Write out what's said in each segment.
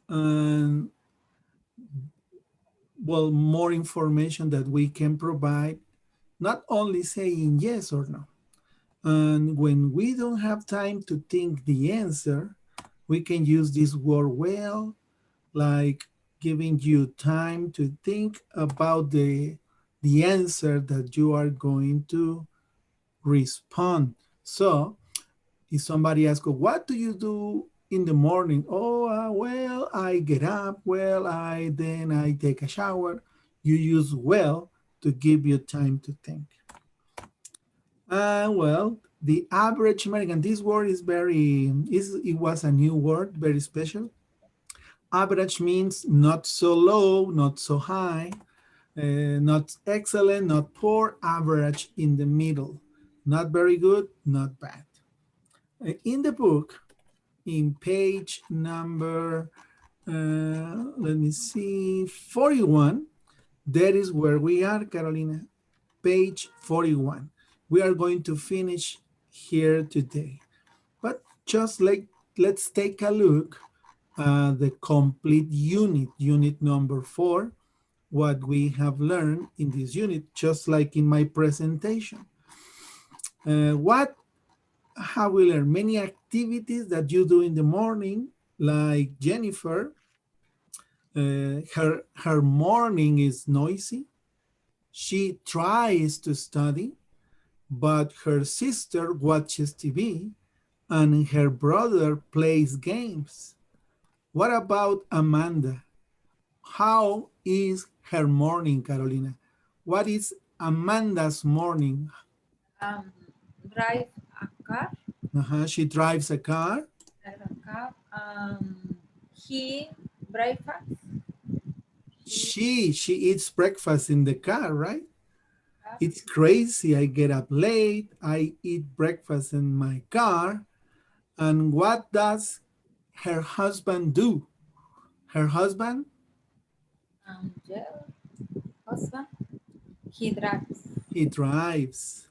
And well, more information that we can provide, not only saying yes or no. And when we don't have time to think the answer, we can use this word well, like giving you time to think about the answer that you are going to respond. So if somebody asks, what do you do in the morning? Oh, well, I get up. Well, I take a shower. You use well to give you time to think. Well, the average American, this word is it was a new word, very special. Average means not so low, not so high, not excellent, not poor, average in the middle. Not very good, not bad. In the book, in page number, let me see, 41, that is where we are, Carolina. Page 41. We are going to finish here today. But just like, let's take a look at the complete unit, unit number 4, what we have learned in this unit, just like in my presentation. What have we learned? Many activities that you do in the morning, like Jennifer, her morning is noisy. She tries to study, but her sister watches TV and her brother plays games. What about Amanda? How is her morning, Carolina? What is Amanda's morning? Um, drive a car. She drives a car. Drive a car. He breakfast. He She eats breakfast in the car, right? have It's crazy. I get up late. I eat breakfast in my car. And what does her husband do? Her husband, jail. Husband. He drives. he drives.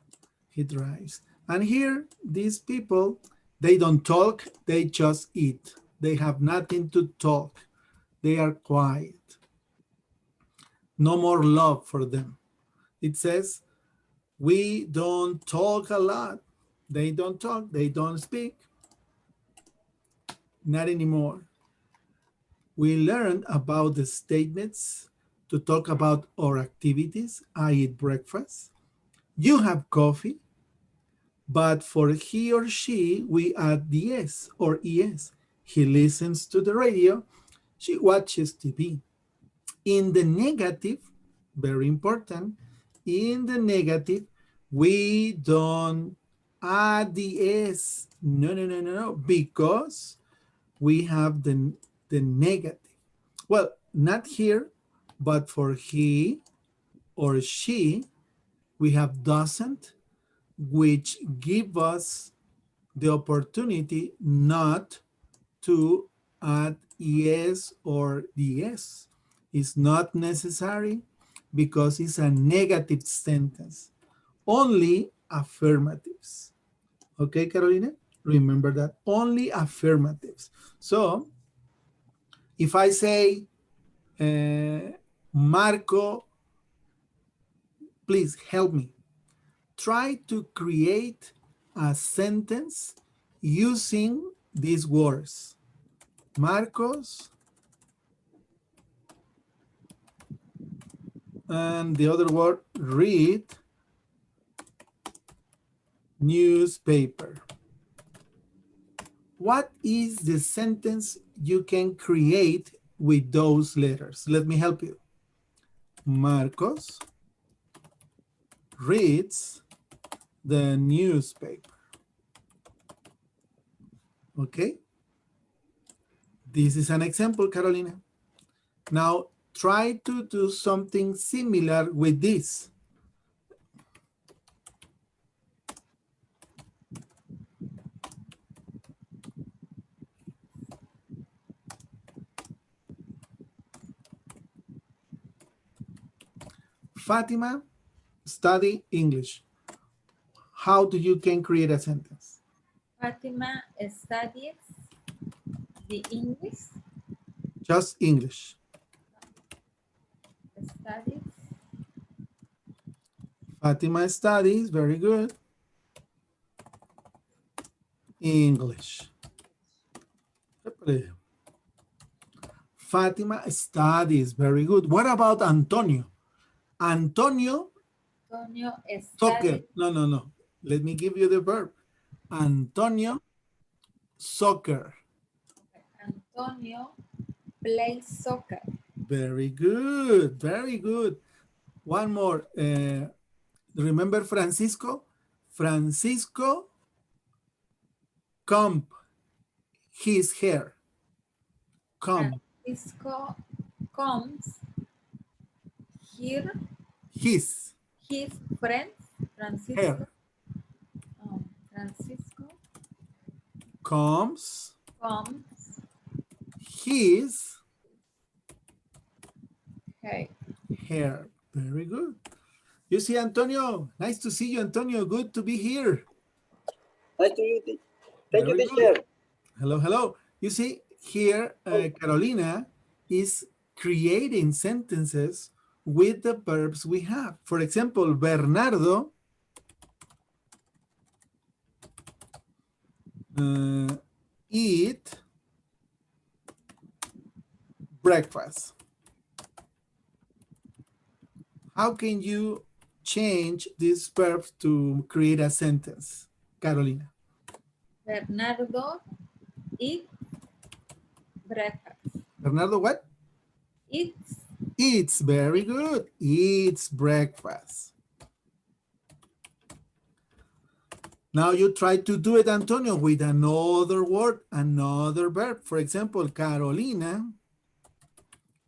He drives. And here, these people, they don't talk, they just eat. They have nothing to talk. They are quiet. No more love for them. It says, we don't talk a lot. They don't talk, they don't speak. Not anymore. We learned about the statements to talk about our activities. I eat breakfast. You have coffee. But for he or she, we add the S or ES. He listens to the radio. She watches TV. In the negative, very important, in the negative, we don't add the S. No, no, no, no, no, because we have the negative. Well, not here, but for he or she, we have doesn't, which give us the opportunity not to add yes or yes. It's not necessary because it's a negative sentence. Only affirmatives. Okay, Carolina? Remember that. Only affirmatives. So if I say, Marco, please help me. Try to create a sentence using these words. Marcos, and the other word, read newspaper. What is the sentence you can create with those letters? Let me help you. Marcos reads the newspaper. Okay? This is an example, Carolina. Now, try to do something similar with this. Fatima, study English. How do you can create a sentence? Fatima studies the English. Just English. Studies. Fatima studies, very good. English. Fatima studies, very good. What about Antonio? Antonio, Antonio soccer. studies. No, no, no. Let me give you the verb. Antonio, soccer. Antonio plays soccer. Very good, very good. One more. Remember Francisco? Francisco comb his hair. Comb Francisco comes here. his His friends. Francisco. hair. Francisco Combs comes. his Hey. hair. Very good. You see, Antonio. Nice to see you, Antonio. Good to be here. Nice to meet you. Thank you, Very good. teacher. Hello, hello. You see, here, Carolina is creating sentences with the verbs we have. For example, Bernardo eat breakfast. How can you change these verbs to create a sentence, Carolina? Bernardo eats breakfast. Bernardo, what? Eats. Eats, very good. Eats breakfast. Now you try to do it, Antonio, with another word, another verb. For example, Carolina,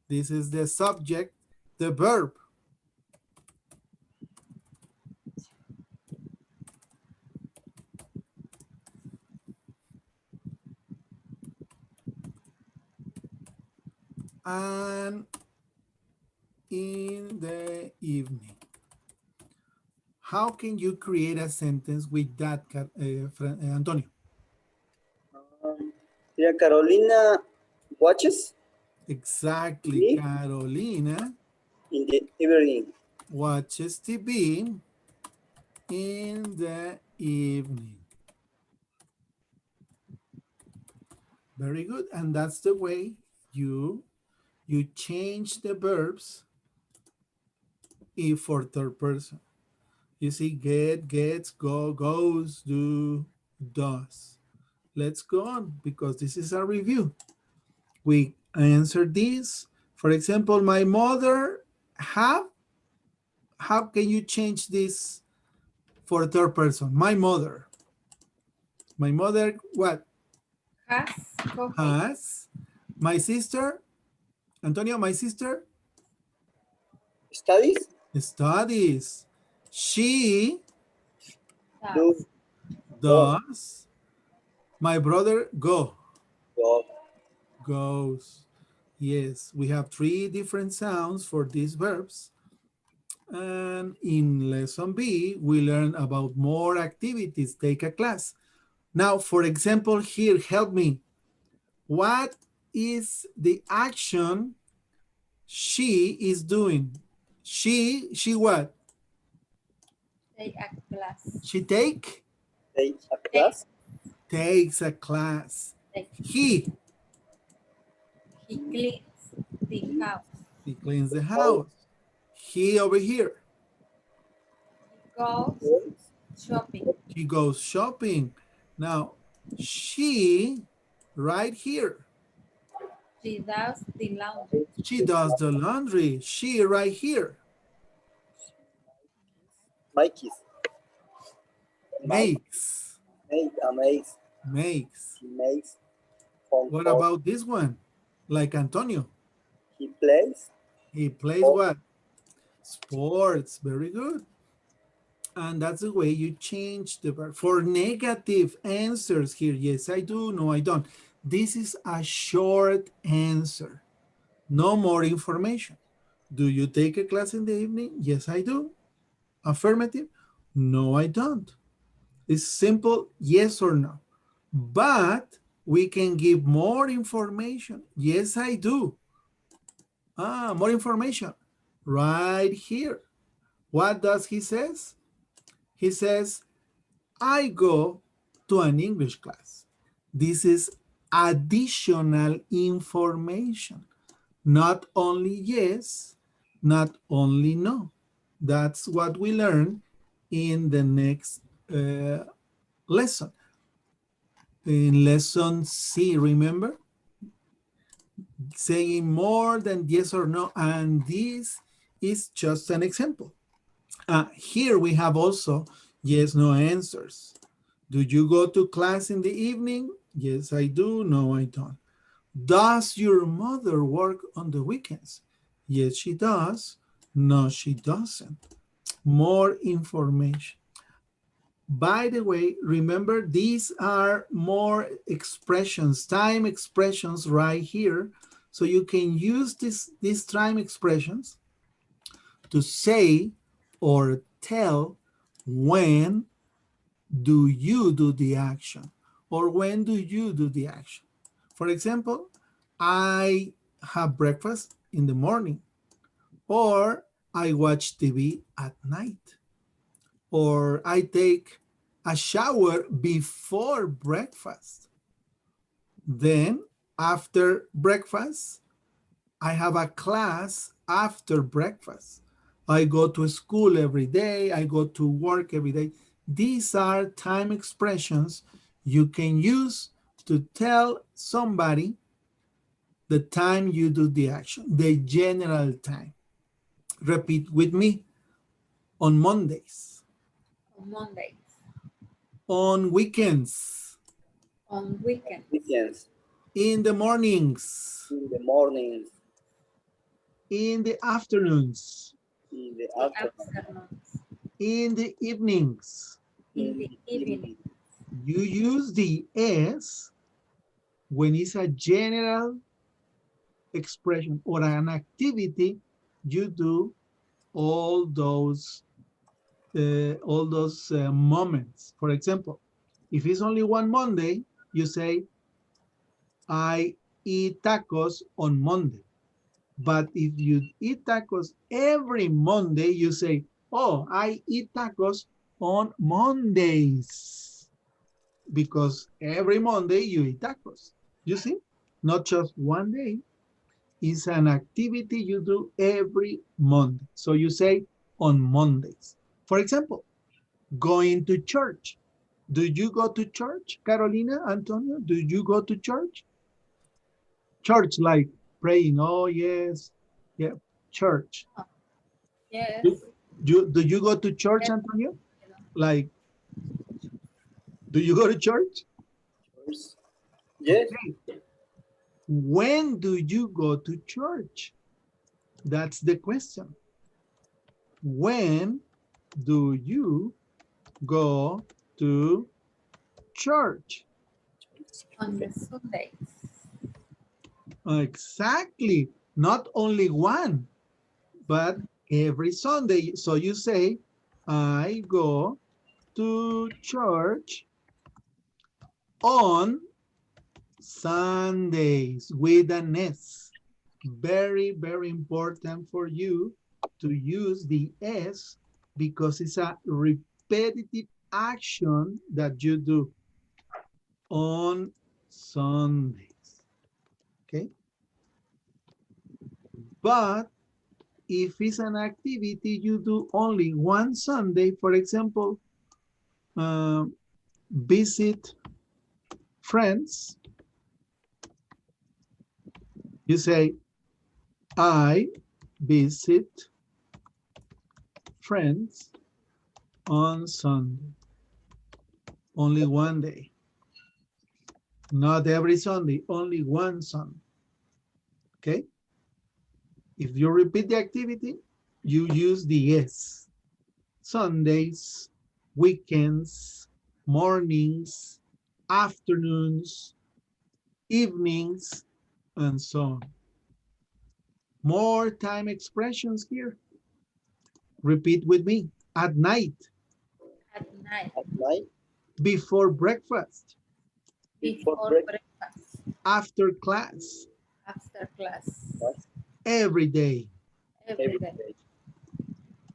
this is the subject, the verb. And in the evening. How can you create a sentence with that, Antonio? Dear Carolina watches Exactly, TV Carolina in the evening. watches TV in the evening. Very good, and that's the way you change the verbs if for third person. You see, get, gets, go, goes, do, does. Let's go on because this is a review. We answered this. For example, my mother have. How can you change this for third person? My mother. My mother what? Has coffee. Has. My sister, Antonio, my sister Studies studies. She do Does. go does. My brother go. goes. Yes, we have three different sounds for these verbs. And in lesson B, we learn about more activities. Take a class. Now, for example, here, help me. What is the action she is doing? She what? Take a class. She take? Take a class. Takes a class. Take. He He cleans the house. he cleans the house. He over here. He goes shopping. He goes shopping. Now, she right here. She does the laundry. She does the laundry. She right here. Mikey's. Makes. Makes. He makes phone What calls. about this one? Like Antonio. He plays. He plays what? Sports. Very good. And that's the way you change the verb. For negative answers here, yes, I do. No, I don't. This is a short answer. No more information. Do you take a class in the evening? Yes, I do. Affirmative? No, I don't. It's simple yes or no. But we can give more information. Yes, I do. More information. Right here. What does he says? He says, I go to an English class. This is additional information. Not only yes, not only no. That's what we learn in the next lesson. In lesson C, remember? Saying more than yes or no, and this is just an example. Here we have also yes, no answers. Do you go to class in the evening? Yes, I do. No, I don't. Does your mother work on the weekends? Yes, she does. No, she doesn't. More information. By the way, remember these are more expressions, time expressions right here. So you can use these time expressions to say or tell when do you do the action or when do you do the action. For example, I have breakfast in the morning, or I watch TV at night, or I take a shower before breakfast. Then after breakfast, I have a class after breakfast. I go to school every day. I go to work every day. These are time expressions you can use to tell somebody the time you do the action, the general time. Repeat with me. On Mondays, On Mondays. on weekends, On weekends. Weekends. in the mornings, In the mornings. in the afternoons, In the The afternoon. afternoons. in the evenings. In the evening. You use the S when it's a general expression or an activity. You do all those moments. For example, if it's only one Monday, you say, I eat tacos on Monday. But if you eat tacos every Monday, you say, oh, I eat tacos on Mondays. Because every Monday you eat tacos. You see? Not just one day. It's an activity you do every Monday. So you say on Mondays. For example, going to church. Do you go to church, Carolina, Antonio? Do you go to church? Church like praying. Oh, yes. Yeah, church. Yes. Do you go to church, Antonio? Like, do you go to church? Yes. Okay. When do you go to church? That's the question. When do you go to church? On the Sundays. Exactly. Not only one, but every Sunday. So you say, I go to church on Sundays with an S. Very, very important for you to use the S because it's a repetitive action that you do on Sundays. Okay? But if it's an activity you do only one Sunday, for example, visit friends, you say, I visit friends on Sunday. Only one day. Not every Sunday, only one Sunday. Okay? If you repeat the activity, you use the S. Sundays, weekends, mornings, afternoons, evenings, and so on. More time expressions here. Repeat with me. At night, At night. At night. before breakfast, Before breakfast. after class, After class. Class. every day. Every Every day. day.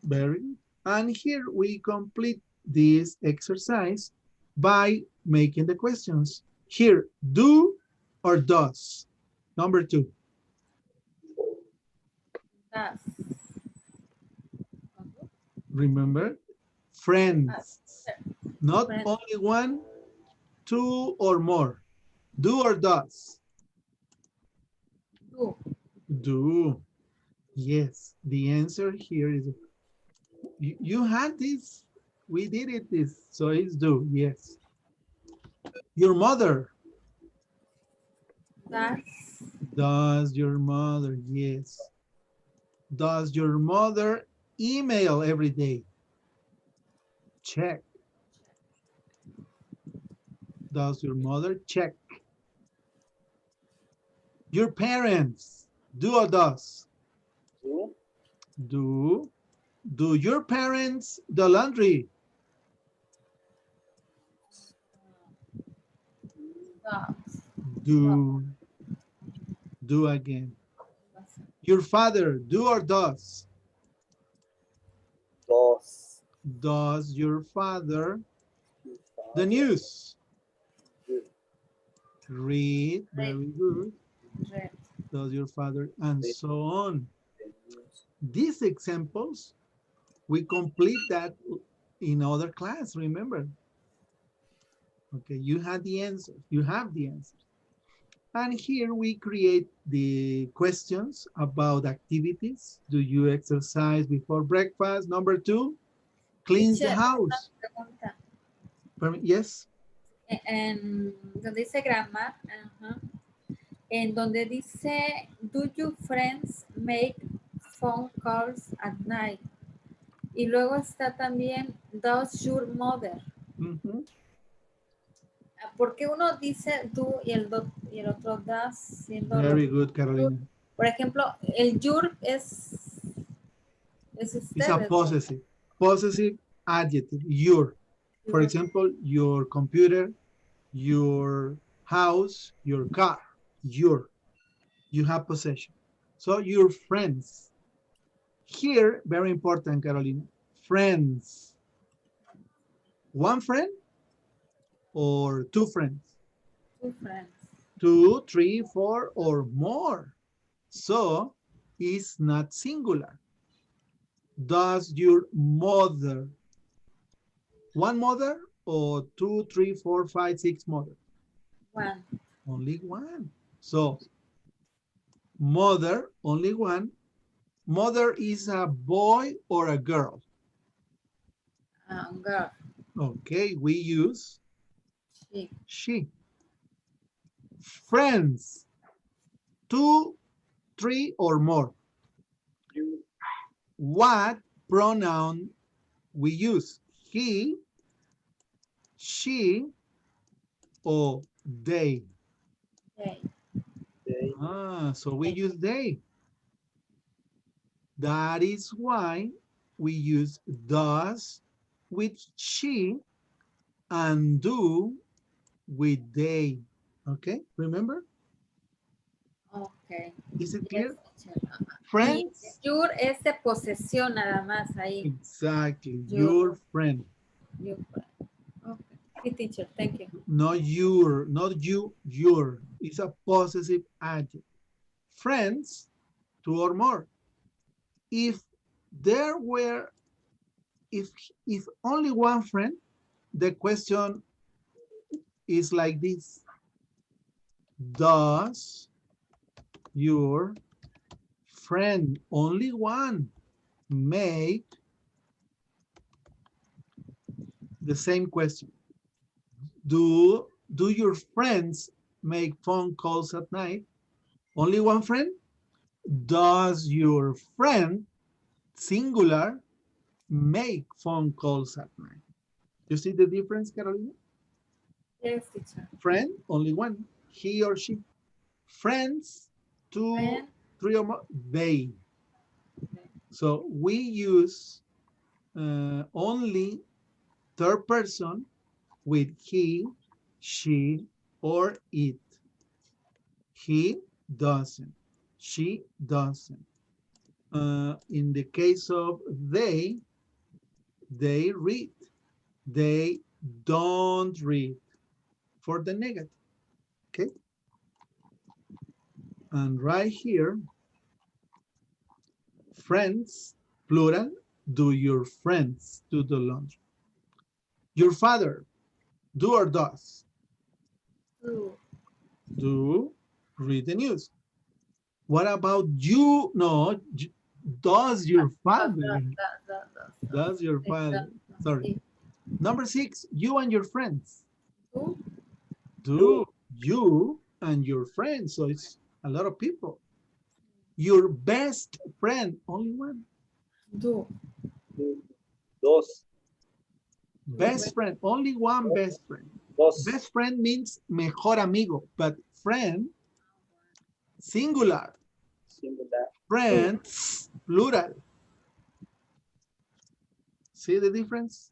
Very good. And here we complete this exercise by making the questions. Here, do or does? Number 2. Does. Remember, friends. Not Friends. only one, two or more. Do or does? Do. Do. Yes, the answer here is, you had this. We did it this, so it's do, yes. Your mother. Does. Does your mother? Yes. Does your mother email every day? Check. Does your mother check? Your parents, do or does? Do. Do. Do your parents the laundry? Does. Do. Do again. Your father, do or does? Does. Does your father Your the father news? do. Read, Read. very good. Read. Does your father, and Read so on. the news. These examples, we complete that in other class, remember? Okay, you had the answer. You have the answers. And here we create the questions about activities. Do you exercise before breakfast? Number 2, cleans the Teacher, house. pregunta. Yes, En donde dice grammar, ajá. En donde dice, do your friends make phone calls at night? Y luego está también, does your mother? mhm, ¿Por qué uno dice do y y el otro does? Siendo very good, your? Carolina. Por ejemplo, el your es It's a ustedes. possessive adjective, your. For Your. example, your computer, your house, your car, your. You have possession. So your friends. Here, very important, Carolina. Friends. One friend or two friends? Two friends. 2, 3, 4, or more. So it's not singular. Does your mother, one mother or 2, 3, 4, 5, 6 mothers? One. Only one. So mother, only one. Mother is a boy or a girl? Girl. Okay, we use She. she. Friends, 2, 3, or more. You. What pronoun we use? He, she, or they? They. They. So we use they. That is why we use does with she and do with they. Okay, remember? Okay. Is it Yes, clear? teacher. Y Friends? your es de posesión nada más ahí. Exactly, Your. your friend. Your. Okay. Sí, teacher. Thank you. Not your, not you, your. It's a possessive adjective. Friends, 2 or more. If there were, if only one friend, the question is like this. Does your friend, only one, make the same question? Do your friends make phone calls at night? Only one friend? Does your friend, singular, make phone calls at night? You see the difference, Carolina? Yes, teacher. Friend, only one, he or she. Friends, 2, Friend. 3 or more, they. Okay. So we use only third person with he, she, or it. He doesn't. She doesn't. In the case of they read. They don't read for the negative. Okay. And right here, friends, plural, do your friends do the laundry? Your father, do or does? Do. Do read the news. What about you? No, does your father? Does your father? Sorry. Sí. Number 6, you and your friends. Do. Do you and your friends. So it's a lot of people. Your best friend, only one. Do. do, dos, Best friend, only one best friend. dos, Best friend means mejor amigo, but friend, singular. singular, Friends, plural. See the difference,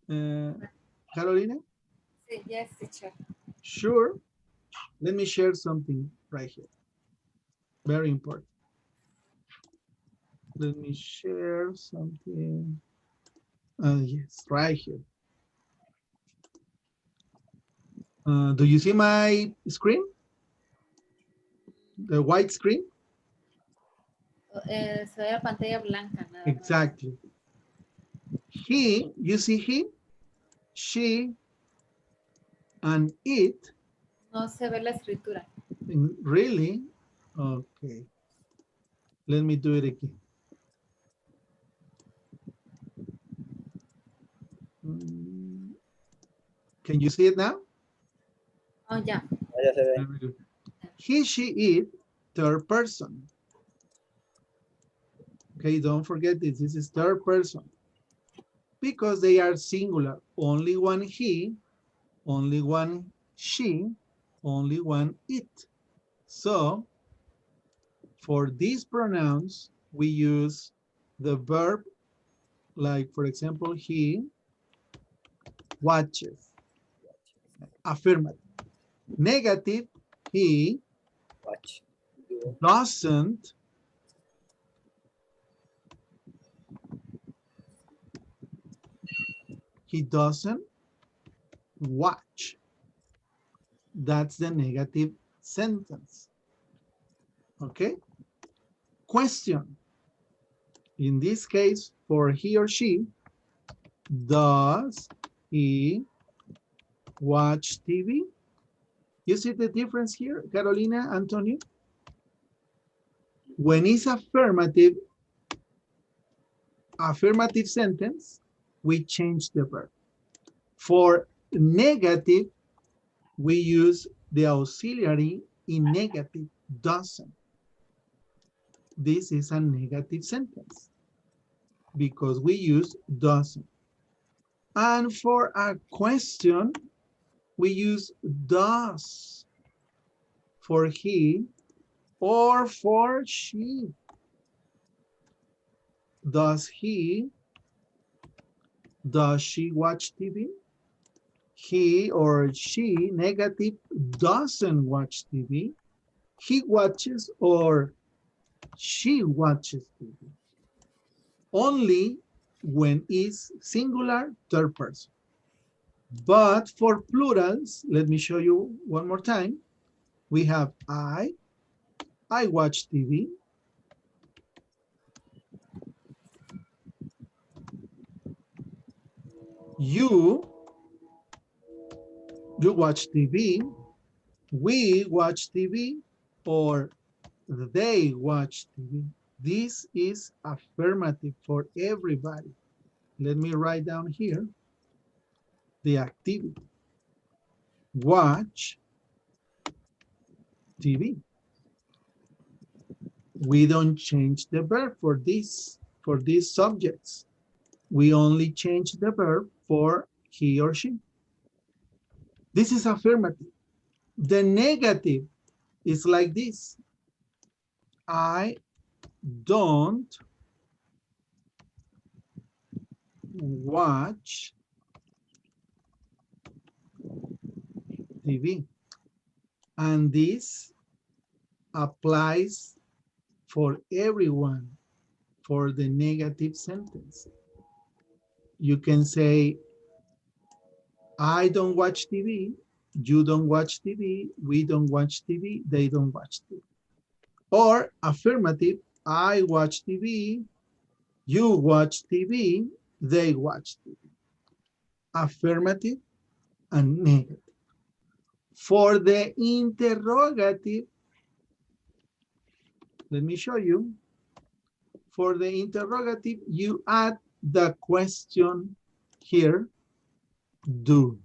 Carolina? Sí, yes, teacher. Sure. Let me share something right here. Very important. Let me share something. Yes, right here. Do you see my screen? The white screen? Se ve la pantalla blanca, nada más. Exactly. He, you see he, she, and it. No se ve la escritura. Really? Okay. Let me do it again. Mm, Can you see it now? Oh, ya. ya se ve, Very good. He, she, it, third person. Okay, don't forget this. This is third person because they are singular. Only one he, only one she, only one it. So for these pronouns, we use the verb, like for example, he watches. Affirmative. Negative, he watch, do, doesn't watch. That's the negative sentence. Okay? Question. In this case, for he or she, does he watch TV? You see the difference here, Carolina, Antonio? When it's affirmative sentence, we change the verb. For negative, we use the auxiliary in negative, doesn't. This is a negative sentence because we use doesn't. And for a question, we use does for he or for she. Does he, does she watch TV? He or she, negative, doesn't watch TV. He watches or she watches TV. Only when is singular, third person. But for plurals, let me show you one more time. We have I watch TV. You watch TV. We watch TV, or they watch TV. This is affirmative for everybody. Let me write down here the activity. Watch TV. We don't change the verb for these subjects. We only change the verb for he or she. This is affirmative. The negative is like this. I don't watch TV. And this applies for everyone for the negative sentence. You can say, I don't watch TV, you don't watch TV, we don't watch TV, they don't watch TV. Or affirmative, I watch TV, you watch TV, they watch TV. Affirmative and negative. For the interrogative, let me show you. For the interrogative, you add the question here, do.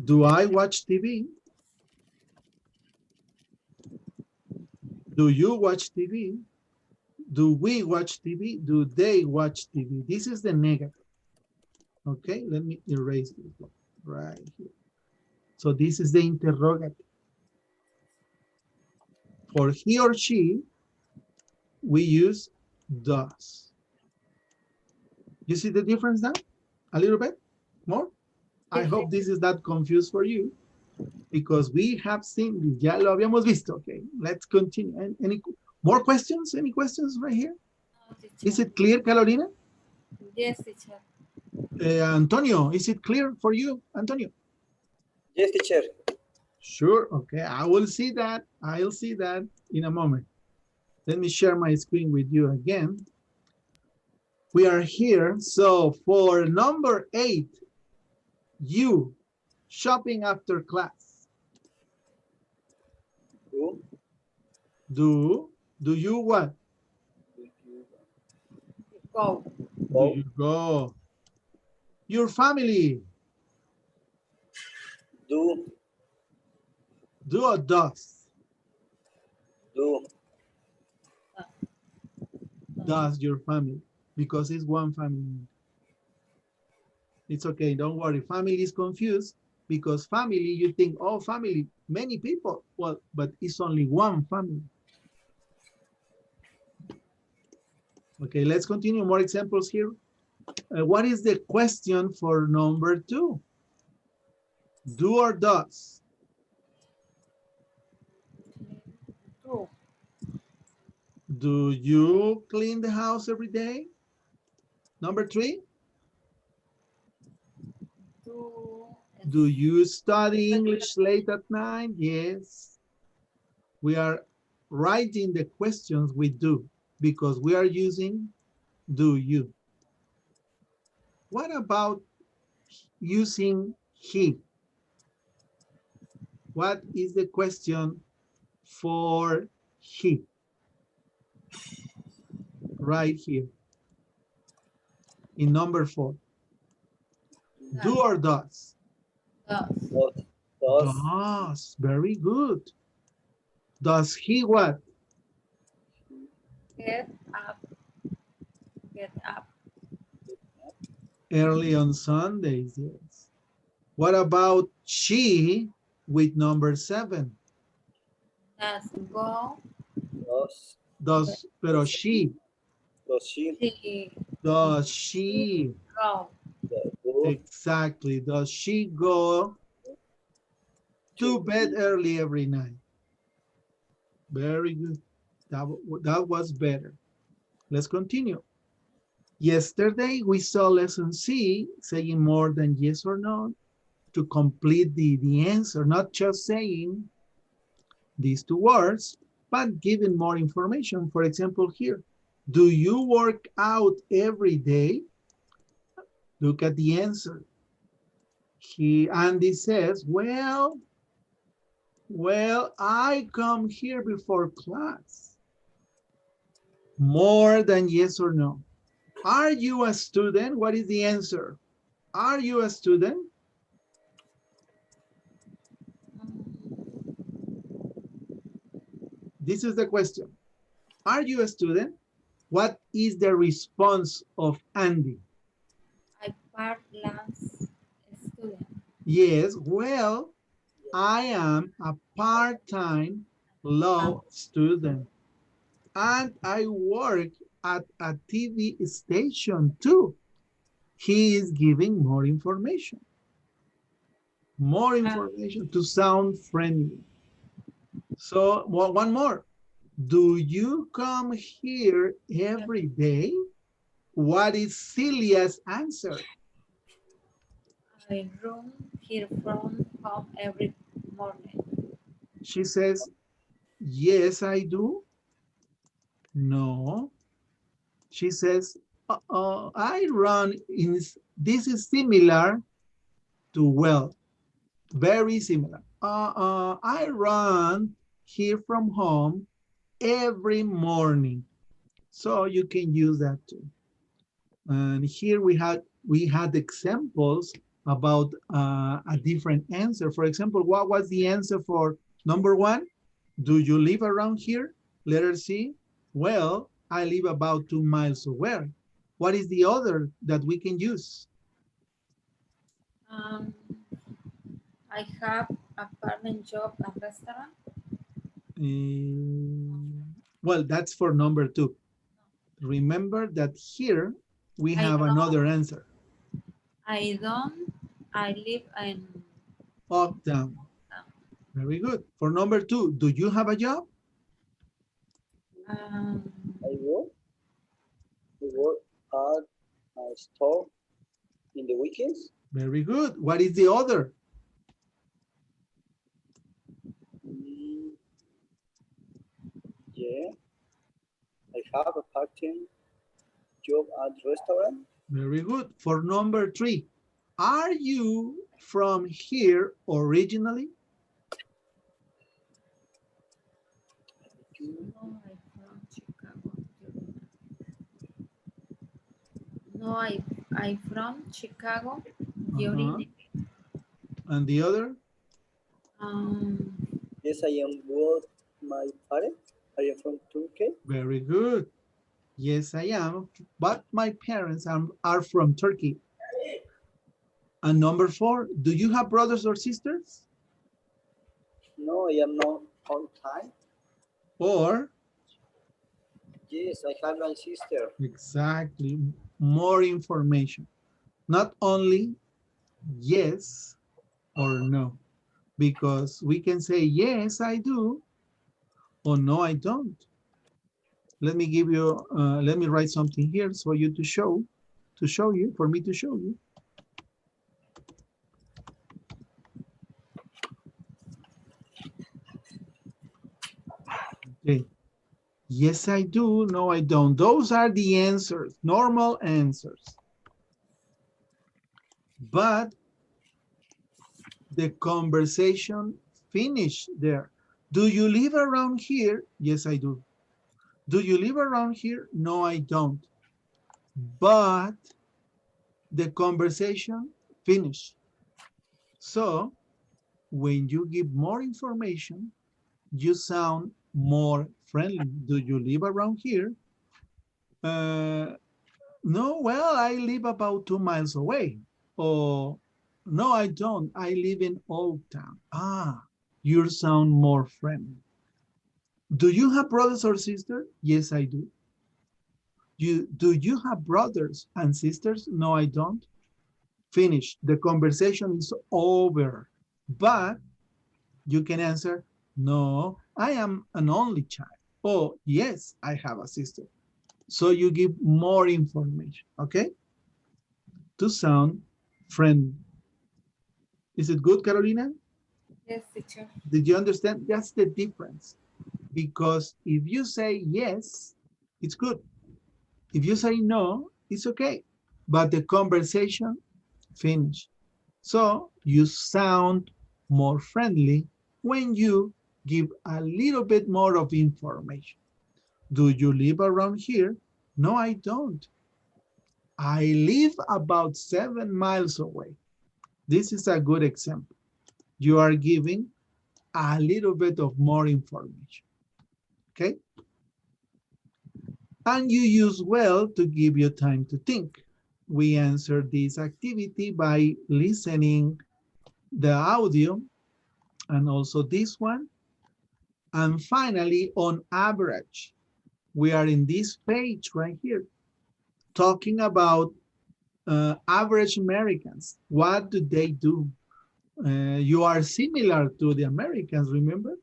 Do I watch TV? Do you watch TV? Do we watch TV? Do they watch TV? This is the negative. Okay, let me erase this one right here. So this is the interrogative. For he or she, we use does. You see the difference now? A little bit more? I hope this is not confused for you because we have seen this. Ya lo habíamos visto. Okay, let's continue. Any more questions? Any questions right here? No, Is teacher. it clear, Carolina? Yes, teacher. Antonio, is it clear for you, Antonio? Yes, teacher. Sure, okay, I will see that. I'll see that in a moment. Let me share my screen with you again. We are here. So for number 8, you shopping after class. Do. Do you what? Do you Go. Do you go? Your family. do Do or does? do Does your family? Because it's one family. It's okay, don't worry. Family is confused because family, you think, oh, family, many people. Well, but it's only one family. Okay, let's continue. More examples here. What is the question for number 2? Do or does? Do. Do you clean the house every day? Number 3, Do. do you study English late at night? Yes. We are writing the questions we do because we are using do you. What about using he? What is the question for he? Right here in number 4. Do or does? Does. does Does. Very good. Does he what? Get up. Get up. Early on Sundays, yes. What about she with number 7? Does go. does Pero she. She. Does she? Go. do Exactly. Does she go to bed early every night? Very good. That was better. Let's continue. Yesterday, we saw lesson C, saying more than yes or no to complete the answer, not just saying these 2 words, but giving more information. For example, here, do you work out every day? Look at the answer. Andy says, well, I come here before class. More than yes or no. Are you a student? What is the answer? Are you a student? This is the question. Are you a student? What is the response of Andy? I part-lance student. Yes, well, I am a part-time law student. And I work at a TV station too. He is giving more information. More Ah, information to sound friendly. So one more. Do you come here every day? What is Celia's answer? I run here from home every morning. She says, yes, I do. No. She says, I run in, this is similar to well, very similar. I run here from home every morning. So you can use that too. And here we had examples about a different answer. For example, what was the answer for number one? Do you live around here? Letter C. Well, I live about 2 miles away. What is the other that we can use? Um, I have a permanent job and restaurant. Well, that's for number two. Remember that here we I have don't. another answer. I don't. I live in. Up, down. Very good. For number two, do you have a job? Um, I work. I work at a store in the weekends. Very good. What is the other? Mm, yeah, I have a part-time job at restaurant. Very good. For number three, are you from here originally? Mm, no, I from Chicago. No, I from Chicago. Uh-huh. Urine. And the other? Um, yes, I am with my parents. I am from Turkey. Very good. Yes, I am. But my parents are from Turkey. And number four, do you have brothers or sisters? No, I am not on time. Or, Yes, I have my sister. exactly, more information. Not only yes or no, because we can say, yes, I do, or no, I don't. Let me write something here for you for me to show you. Okay. Yes, I do. No, I don't. Those are the answers, normal answers. But the conversation finished there. Do you live around here? Yes, I do. Do you live around here? No, I don't. But the conversation finished. So when you give more information, you sound more friendly. Do you live around here? Uh, no, well, I live about 2 miles away. Or, no, I don't. I live in Old Town. Ah, you sound more friendly. Do you have brothers or sisters? Yes, I do. Do you have brothers and sisters? No, I don't. Finish. The conversation is over. But you can answer, no, I am an only child. Oh, yes, I have a sister. So you give more information, okay? To sound friendly. Is it good, Carolina? yes, teacher. Did you understand? That's the difference. Because if you say yes, it's good. If you say no, it's okay. But the conversation finished. So you sound more friendly when you give a little bit more of information. Do you live around here? No, I don't. I live about 7 miles away. This is a good example. You are giving a little bit of more information, okay? And you use well to give you time to think. We answer this activity by listening the audio and also this one. And finally, on average, we are in this page right here talking about average Americans. What do they do? You are similar to the Americans, remember?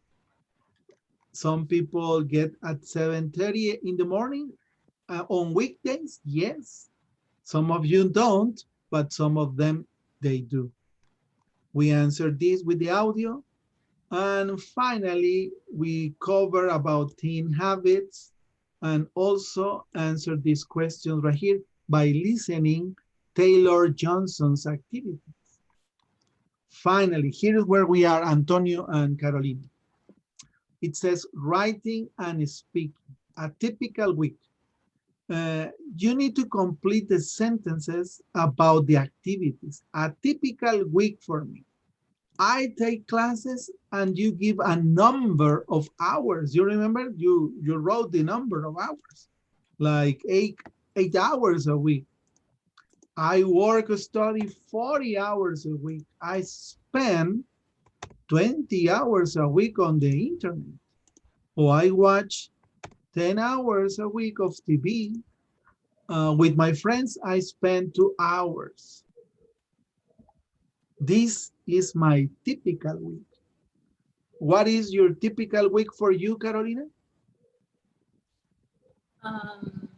Some people get at 7:30 in the morning on weekdays. Yes. Some of you don't, but some of them, they do. We answered this with the audio. And finally, we cover about teen habits and also answer these questions right here by listening Taylor Johnson's activity. Finally, here's where we are, Antonio and Carolina. It says writing and speaking, a typical week. You need to complete the sentences about the activities. A typical week for me. I take classes and you give a number of hours. You remember you wrote the number of hours, like eight hours a week. I work or study 40 hours a week. I spend 20 hours a week on the internet. Or I watch 10 hours a week of TV. With my friends, I spend 2 hours. This is my typical week. What is your typical week for you, Carolina? Um,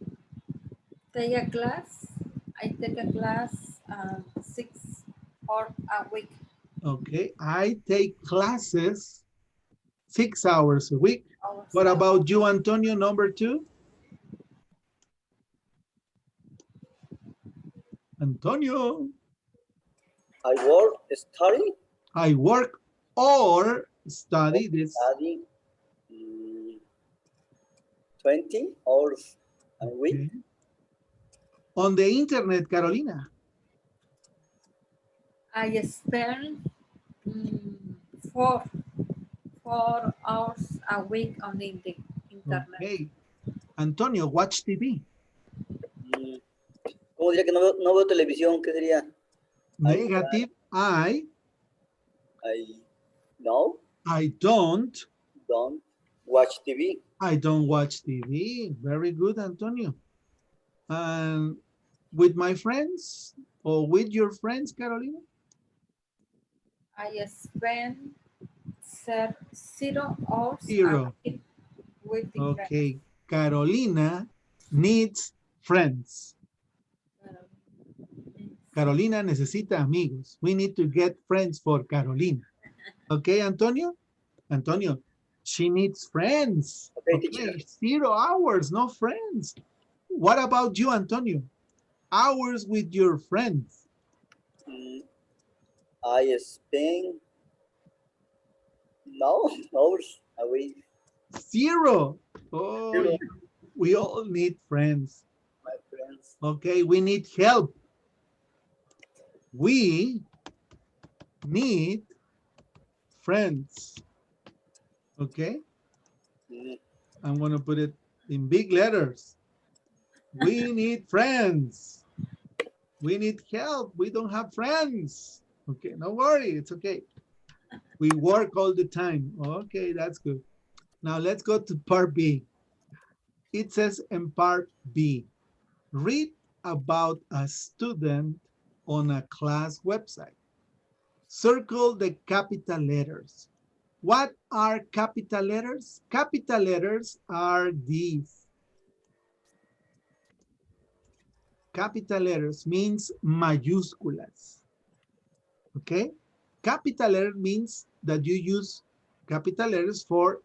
take a class. I take a class 6 hours a week. Okay, I take classes 6 hours a week. Hours What a about you, Antonio, number 2? Antonio. I work, study, I work or study this. study 20 hours a week. Okay. On the internet, Carolina. I spend mm, four 4 hours a week on the internet. Okay. Antonio, watch TV. ¿Cómo diría que no veo televisión? ¿Qué sería? Negative. I No, I don't watch TV. I don't watch TV. Very good, Antonio. And with my friends or with your friends, Carolina? I spend 0 hours Zero. a week with the friends. Okay. Carolina needs friends. Carolina necesita amigos. We need to get friends for Carolina. Okay, Antonio? Antonio, she needs friends. Okay, Okay, teacher. 0 hours, no friends. What about you, Antonio? Hours with your friends. I spend no hours a week. 0. Oh, Zero. we all need friends. My friends. Okay, we need help. We need friends. Okay? I'm going to put it in big letters. We need friends. We need help. We don't have friends. Okay, no worry. It's okay. We work all the time. Okay, that's good. Now let's go to part B. It says in part B, read about a student on a class website. Circle the capital letters. What are capital letters? Capital letters are these. Capital letters means mayúsculas. Okay? Capital letter means that you use capital letters for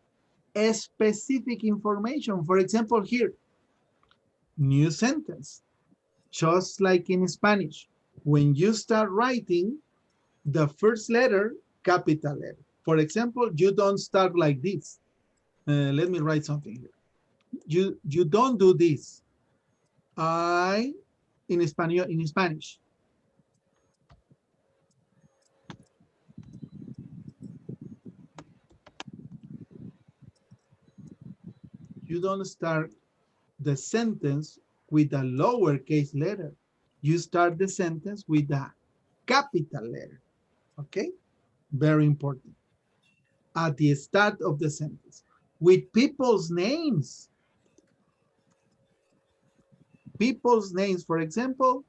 a specific information. For example, here, new sentence. Just like in Spanish, when you start writing, the first letter, capital letter. For example, you don't start like this. Let me write something here. You don't do this. In Spanish. You don't start the sentence with a lowercase letter. You start the sentence with a capital letter. Okay? Very important. At the start of the sentence. With people's names. People's names, for example,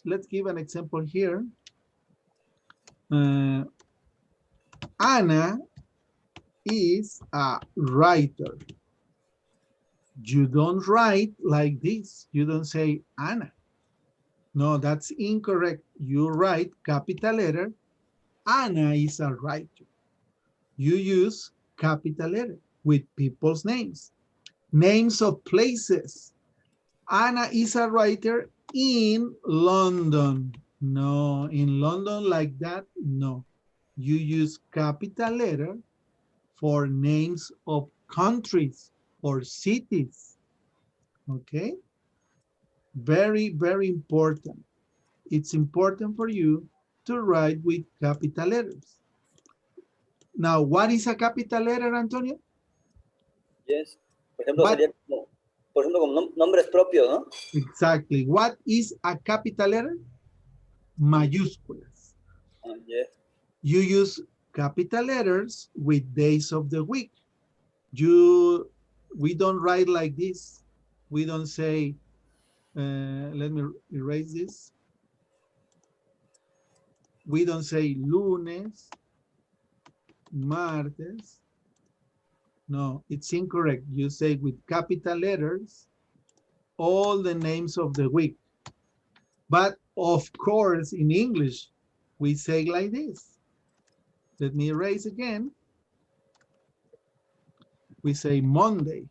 let's give an example here. Anna is a writer. You don't write like this. You don't say Anna. No, that's incorrect. You write capital letter. Anna is a writer. You use capital letter with people's names. Names of places. Anna is a writer in London. No, in London like that, no. You use capital letter for names of countries or cities. Okay? Very, very important. It's important for you to write with capital letters. Now, what is a capital letter, Antonio? Yes. Por ejemplo, What? sería como, por ejemplo, como nombres propios, ¿no? Exactly. What is a capital letter? Mayúsculas. Yes. You use capital letters with days of the week. We don't write like this. We don't say, let me erase this. We don't say lunes, martes. No, it's incorrect. You say with capital letters, all the names of the week. But of course, in English, we say like this. Let me erase again. We say Monday,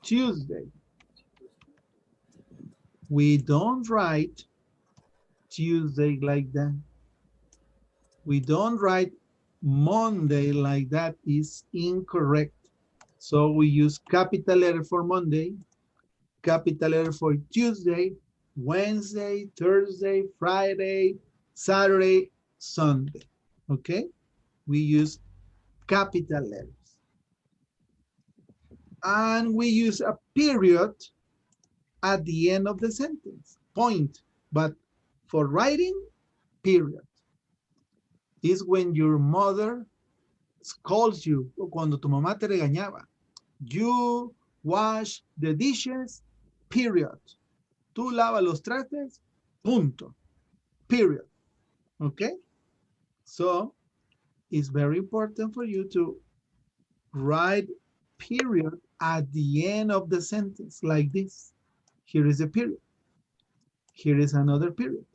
Tuesday. We don't write Tuesday like that. We don't write Monday like that. Is incorrect. So we use capital letter for Monday, capital letter for Tuesday, Wednesday, Thursday, Friday, Saturday, Sunday. Okay? We use capital letters. And we use a period at the end of the sentence, point. But for writing, period. Is when your mother scolds you, o cuando tu mamá te regañaba. You wash the dishes, period. Tú lavas los trastes, punto. Period. Okay? So, it's very important for you to write period at the end of the sentence, like this. Here is a period. Here is another period.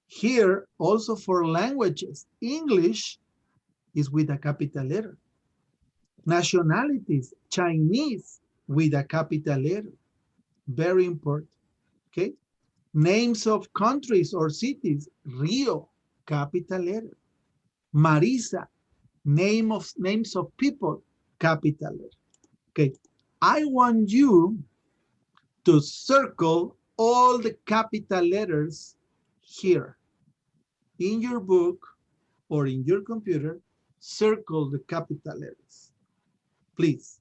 Here, also for languages, English is with a capital letter. Nationalities, Chinese with a capital letter. Very important. Okay? Names of countries or cities, Rio, capital letter. Marisa, names of people, capital letter. Okay, I want you to circle all the capital letters here. In your book or in your computer, circle the capital letters. Please.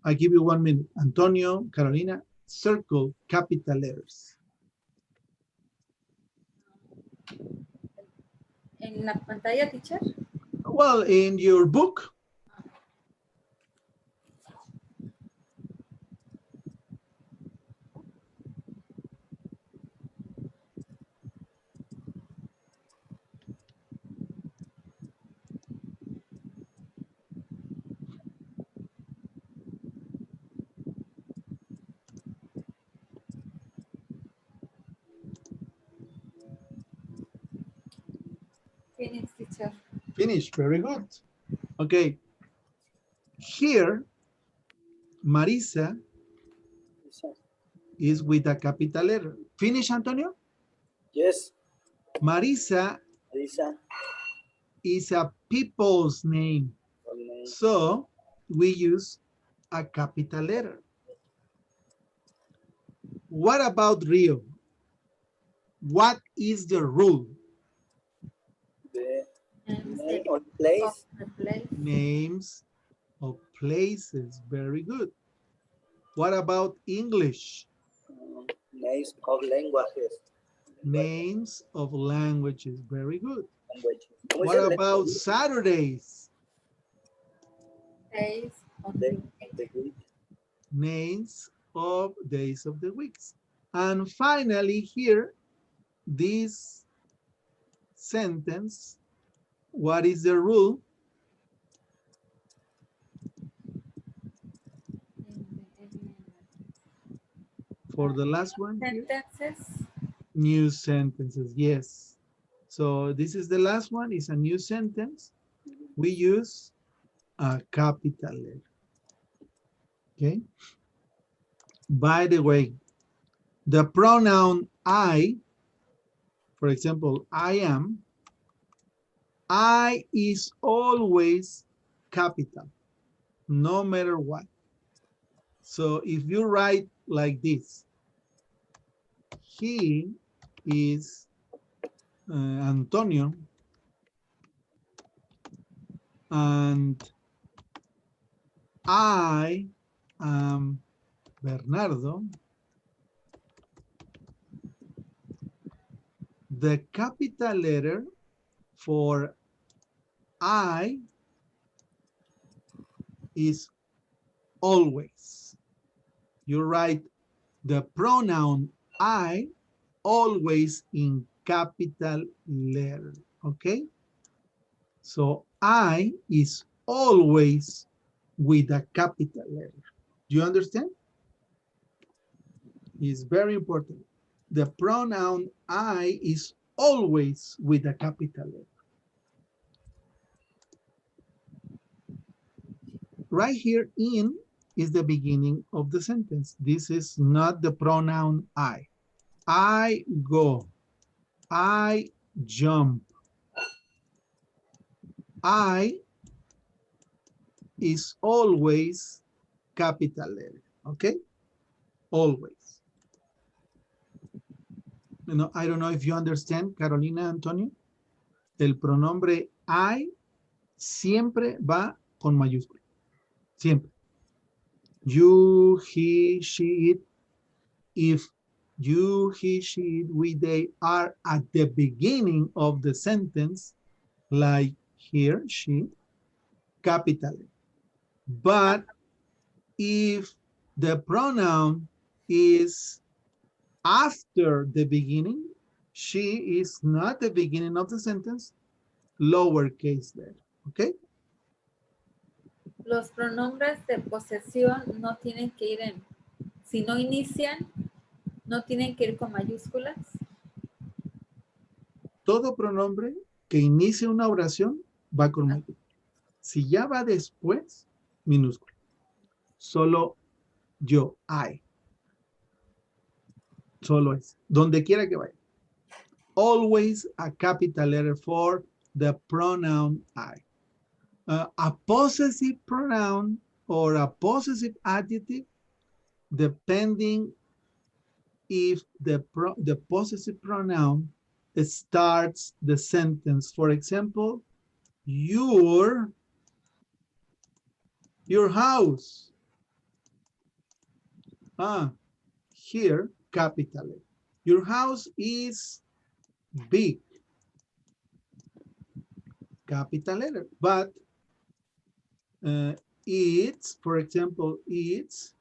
I give you 1 minute. Antonio, Carolina, circle capital letters. En la pantalla, teacher. Well, in your book. Finish, teacher. Finish, very good. Okay, here, Marisa is with a capital letter. Finish, Antonio? Yes. Marisa Marisa. is a people's name. So we use a capital letter. What about Rio? What is the rule? The And name or place. Names of places. Very good. What about English? Names of languages. Names of languages. Very good. Languages. What about Saturdays? Days on The the week. Names of days of the weeks. And finally here, this sentence What is the rule? For the last one here? Sentences. New sentences, yes. So this is the last one, it's a new sentence. We use a capital letter, okay? By the way, the pronoun I, for example, I is always capital, no matter what. So if you write like this, he is Antonio, and I am Bernardo, the capital letter for I is always. You write the pronoun I always in capital letter, okay? So I is always with a capital letter. Do you understand? It's very important. The pronoun I is always with a capital letter. Right here, in is the beginning of the sentence. This is not the pronoun I. I go. I jump. I is always capital letter, okay? Always. You know, I don't know if you understand, Carolina, Antonio. El pronombre I siempre va con mayúscula. Siempre. You, he, she, it. If you, he, she, it, we, they are at the beginning of the sentence, like here, she, capital. But if the pronoun is after the beginning, she is not the beginning of the sentence, lowercase letter, okay? Los pronombres de posesión no tienen que ir en, si no inician, no tienen que ir con mayúsculas. Todo pronombre que inicie una oración va con mayúscula. Si ya va después, minúscula. Solo yo, I. Solo es. Donde quiera que vaya. Always a capital letter for the pronoun I. A possessive pronoun or a possessive adjective, depending if the possessive pronoun starts the sentence. For example, your house. Here, capital letter. Your house is big, capital letter. But it's, for example, it's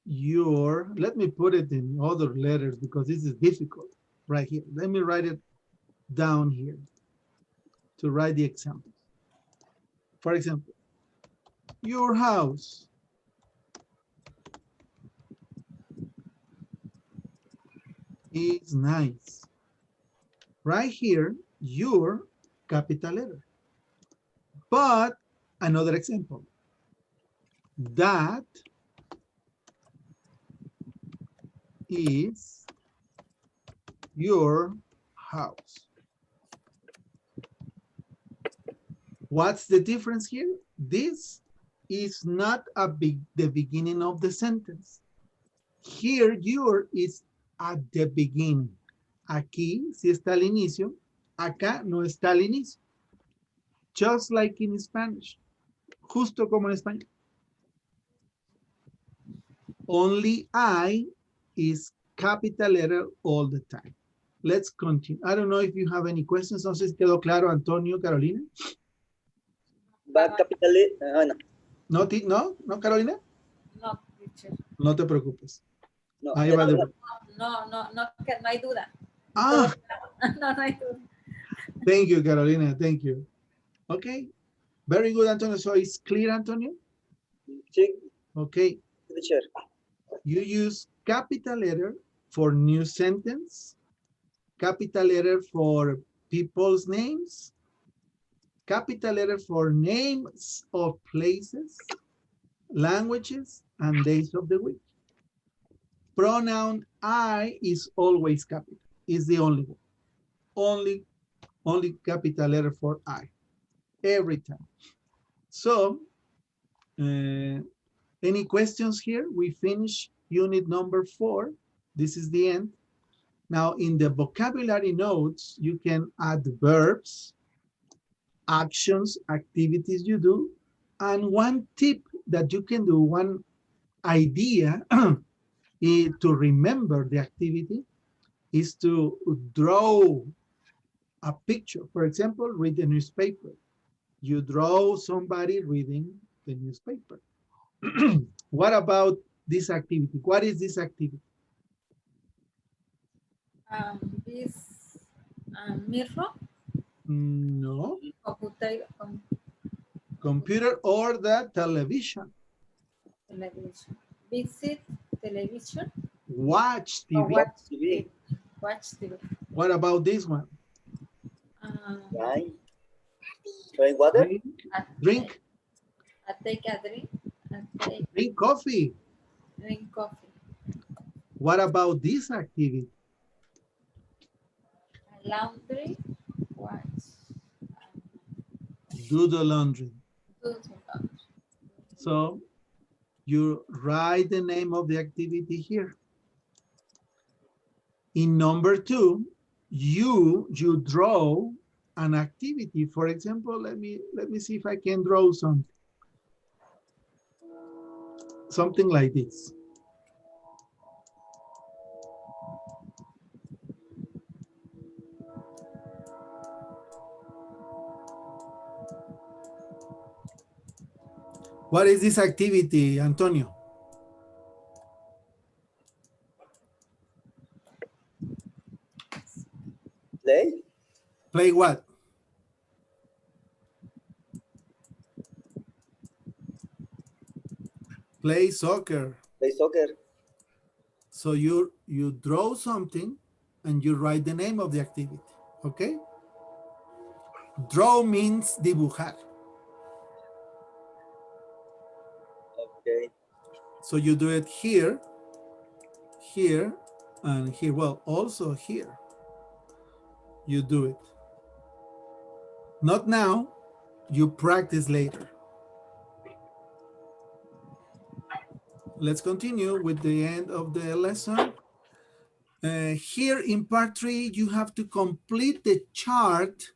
your, let me put it in other letters because this is difficult right here. Let me write it down here to write the examples. For example, your house is nice. Right here, your capital letter. But another example, that is your house. What's the difference here? This is not the beginning of the sentence. Here, your is at the beginning. Aquí sí está al inicio, acá no está al inicio. Just like in Spanish. Justo como en español. Only I is capital letter all the time. Let's continue. I don't know if you have any questions. No sé si quedó claro, Antonio, Carolina. Va capital no. No, no, Carolina. No, teacher. No te preocupes. No, Ahí va de vuelta. No hay duda. Ah, No hay duda. Thank you, Carolina. Thank you. Okay. Very good, Antonio. So it's clear, Antonio? Check, Okay. teacher. You use capital letter for new sentence, capital letter for people's names, capital letter for names of places, languages, and days of the week. Pronoun I is always capital. Is the only one. Only capital letter for I. Every time. So, any questions here? We finish unit number 4. This is the end. Now, in the vocabulary notes, you can add verbs, actions, activities you do, and one tip that you can do, one idea to remember the activity is to draw a picture. For example, read the newspaper. You draw somebody reading the newspaper. What about this activity? What is this activity? This mirror, No, computer, computer or the television. television. Visit television Watch or TV. watch TV. TV. Watch TV. What about this one? Drink. Drink water. Drink, I take a drink. I take drink coffee. drink coffee. What about this activity? Laundry. Watch. Do the laundry. Do the laundry. So you write the name of the activity here. In number 2, you draw an activity. For example, let me see if I can draw something like this. What is this activity, Antonio? Play. Play what? Play soccer. Play soccer. So you draw something and you write the name of the activity, okay? Draw means dibujar. Okay. So you do it here, here, and here. Well, also here. You do it. Not now, you practice later. Let's continue with the end of the lesson. Here in part 3, you have to complete the chart,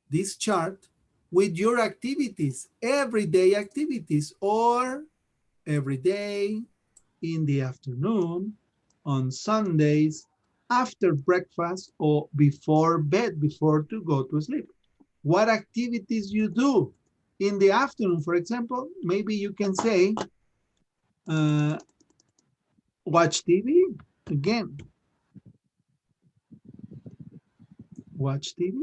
this chart, with your activities, everyday activities, or every day, in the afternoon, on Sundays, after breakfast, or before bed, before to go to sleep. What activities you do in the afternoon, for example, maybe you can say, watch TV again. Watch TV.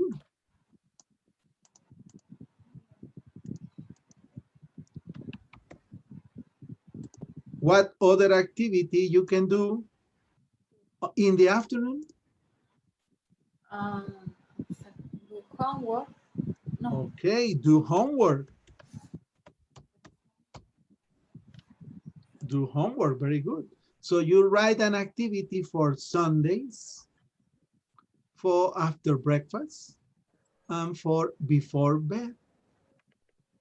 What other activity you can do in the afternoon? Do homework. No. Okay, do homework. Do homework, very good. So you write an activity for Sundays, for after breakfast, and for before bed.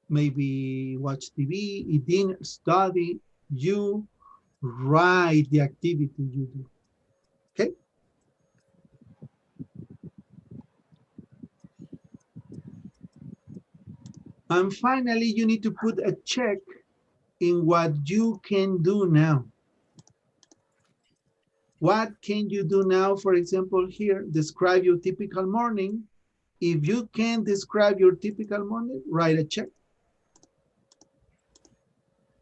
Maybe watch TV, eat dinner, study. You write the activity you do, okay? And finally, you need to put a check in what you can do now. What can you do now? For example, here, describe your typical morning. If you can describe your typical morning, write a check.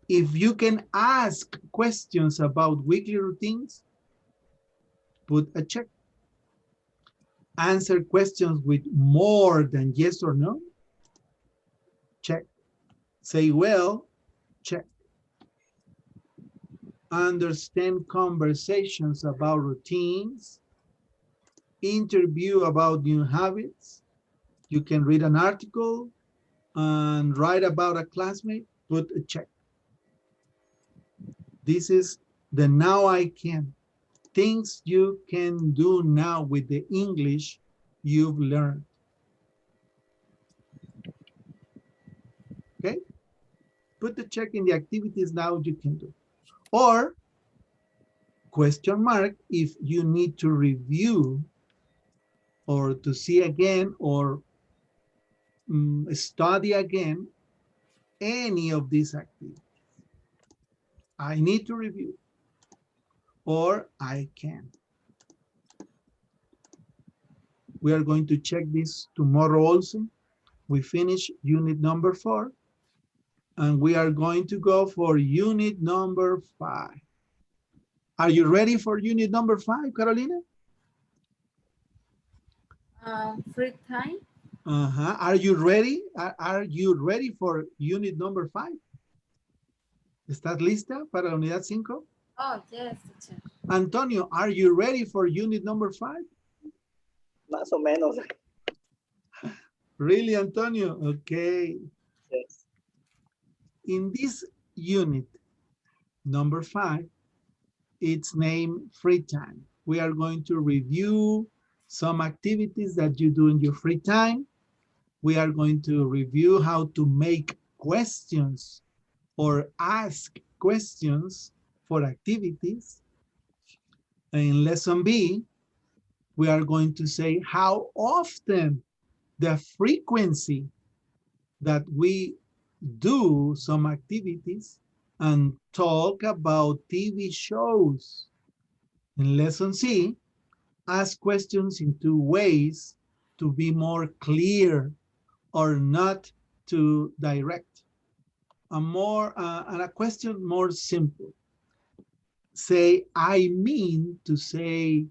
If you can ask questions about weekly routines, put a check. Answer questions with more than yes or no? Check. Say well, check. Understand conversations about routines, interview about new habits. You can read an article and write about a classmate, put a check. This is the now I can. Things you can do now with the English you've learned. Okay? Put the check in the activities now you can do. Or question mark if you need to review or to see again or study again any of these activities. I need to review or I can. We are going to check this tomorrow also. We finish unit number 4 and we are going to go for unit number 5. Are you ready for unit number 5, Carolina? Free time. Are you ready? Are you ready for unit number 5? ¿Estás lista para la unidad 5? Oh, yes, teacher. Antonio, are you ready for unit number 5? Más o menos. Really, Antonio? Okay. Yes. In this unit, number 5, it's named free time. We are going to review some activities that you do in your free time. We are going to review how to make questions or ask questions for activities. In lesson B, we are going to say how often, the frequency that we do some activities, and talk about TV shows. In lesson C, ask questions in 2 ways to be more clear or not too direct. And a question more simple. Say, I mean to say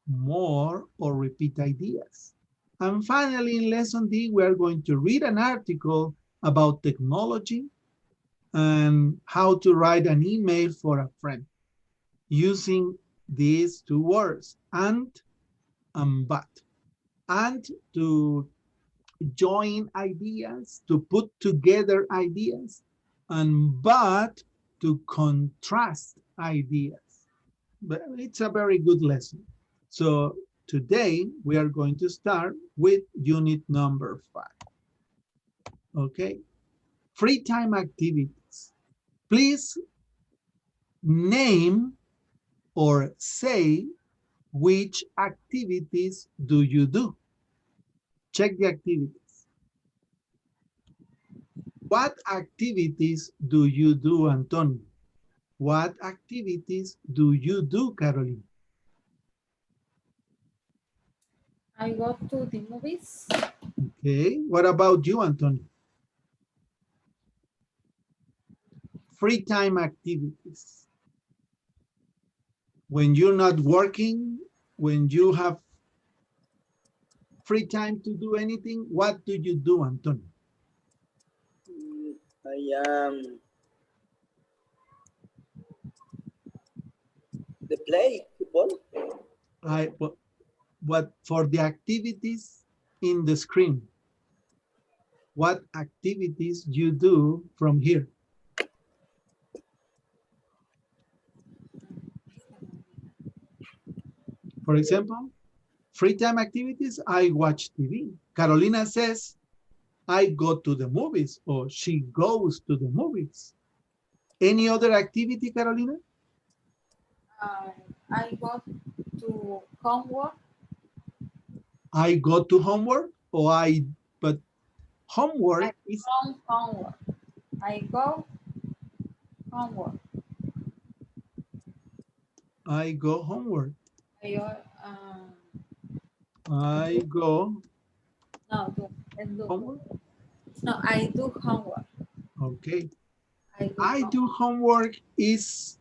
more or repeat ideas. And finally, in lesson D, we are going to read an article about technology and how to write an email for a friend using these 2 words, and but. And to join ideas, to put together ideas, and but to contrast ideas. But it's a very good lesson. So today we are going to start with unit number 5. Okay, free time activities. Please name or say which activities do you do. Check the activities. What activities do you do, Antonio? What activities do you do, Caroline? I go to the movies. Okay, what about you, Antonio? Free time activities. When you're not working, when you have free time to do anything, what do you do, Antonio? I the play football. What for the activities in the screen? What activities you do from here? For example, free time activities, I watch TV. Carolina says, I go to the movies, or she goes to the movies. Any other activity, Carolina? I go to homework. I go to homework, but homework is, Homework. I go homework. I go homework. I I go no do. homework. No, I do homework. Okay. I do I homework. do homework it's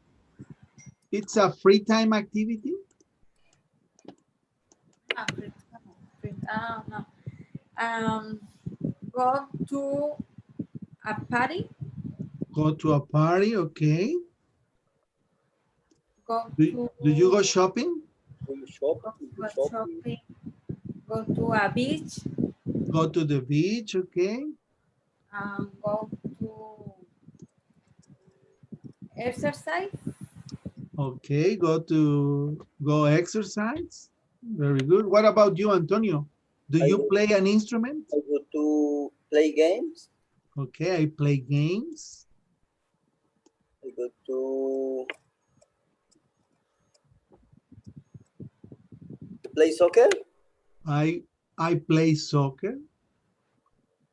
a free time activity. Ah, free time. No. Um, go to a party. Go to a party, okay. Go Do you go to shopping? Do you shop? go Do to you a shopping? shopping. Go to a beach. Go to the beach, okay. Go to exercise. Okay, go exercise. Very good. What about you, Antonio? Do I you go, play an instrument? I go to play games. Okay, I play games. I go to play soccer. I I play soccer.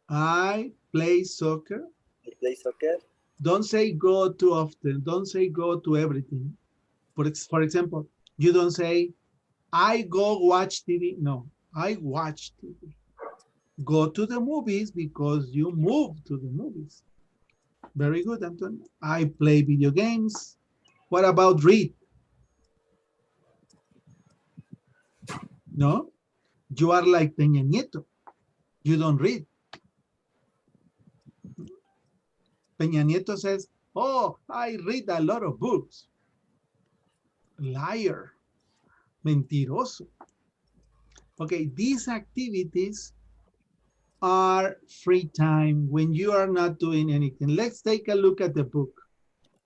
I play soccer. I play soccer. Don't say go too often. Don't say go to everything. For example, you don't say I go watch TV. No, I watch TV. Go to the movies because you move to the movies. Very good, Antonio. I play video games. What about read? No, you are like Peña Nieto. You don't read. Peña Nieto says, oh, I read a lot of books. Liar. Mentiroso. Okay, these activities are free time when you are not doing anything. Let's take a look at the book.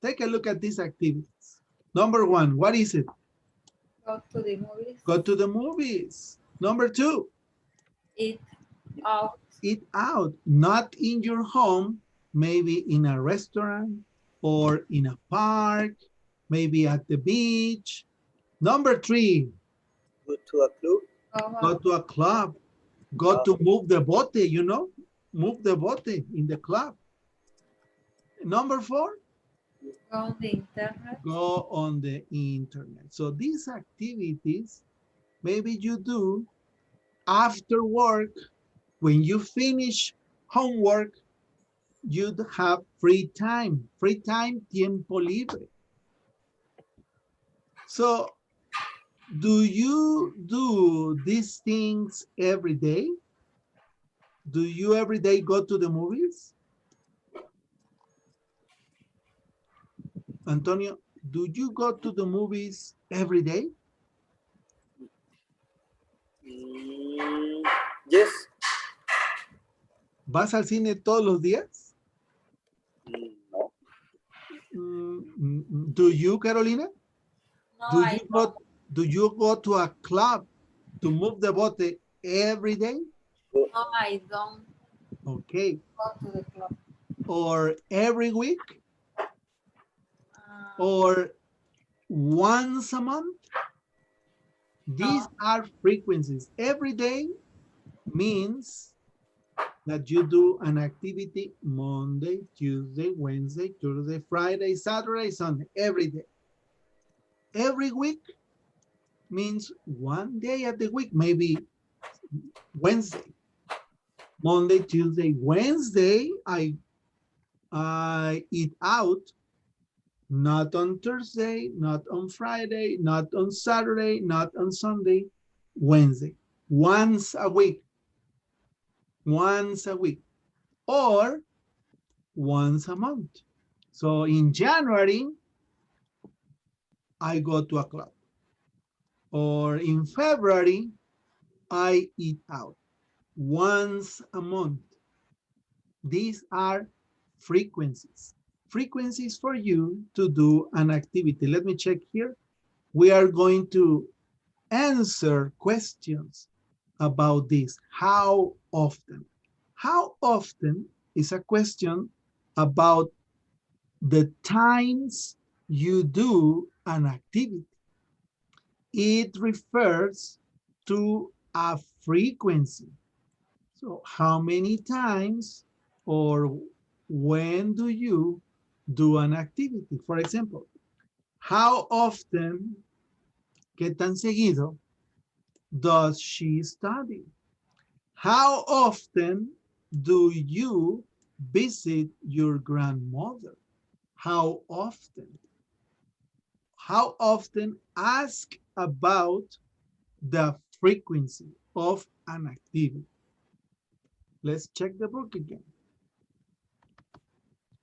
Take a look at these activities. Number one, what is it? Go to the movies. Go to the movies. Number two, Eat out. eat out, not in your home, maybe in a restaurant or in a park, maybe at the beach. Number three, Go to a club. go to a club, go to move the bote, move the bote in the club. Number four, Go on the internet. go on the internet. So these activities, maybe you do after work, when you finish homework, you'd have free time, tiempo libre. So do you do these things every day? Do you every day go to the movies? Antonio, do you go to the movies every day? Mm, yes. ¿Vas al cine todos los días? No. Do you, Carolina? No, Do I you don't. go, do you go to a club to move the bote every day? Go, No, I don't Okay. go to the club. Or every week? Uh, Or once a month? These no, are frequencies. Every day means that you do an activity Monday, Tuesday, Wednesday, Thursday, Friday, Saturday, Sunday, every day. Every week means one day at the week, maybe Wednesday. Monday, Tuesday, Wednesday, I eat out, not on Thursday, not on Friday, not on Saturday, not on Sunday, Wednesday. Once a week. Once a week. Or once a month. So in January, I go to a club. Or in February, I eat out once a month. These are frequencies. Frequencies for you to do an activity. Let me check here. We are going to answer questions about this. How often? How often is a question about the times you do an activity. It refers to a frequency. So how many times or when do you do an activity? For example, how often, qué tan seguido does she study? How often do you visit your grandmother? How often? How often? Ask about the frequency. of an activity. Let's check the book again.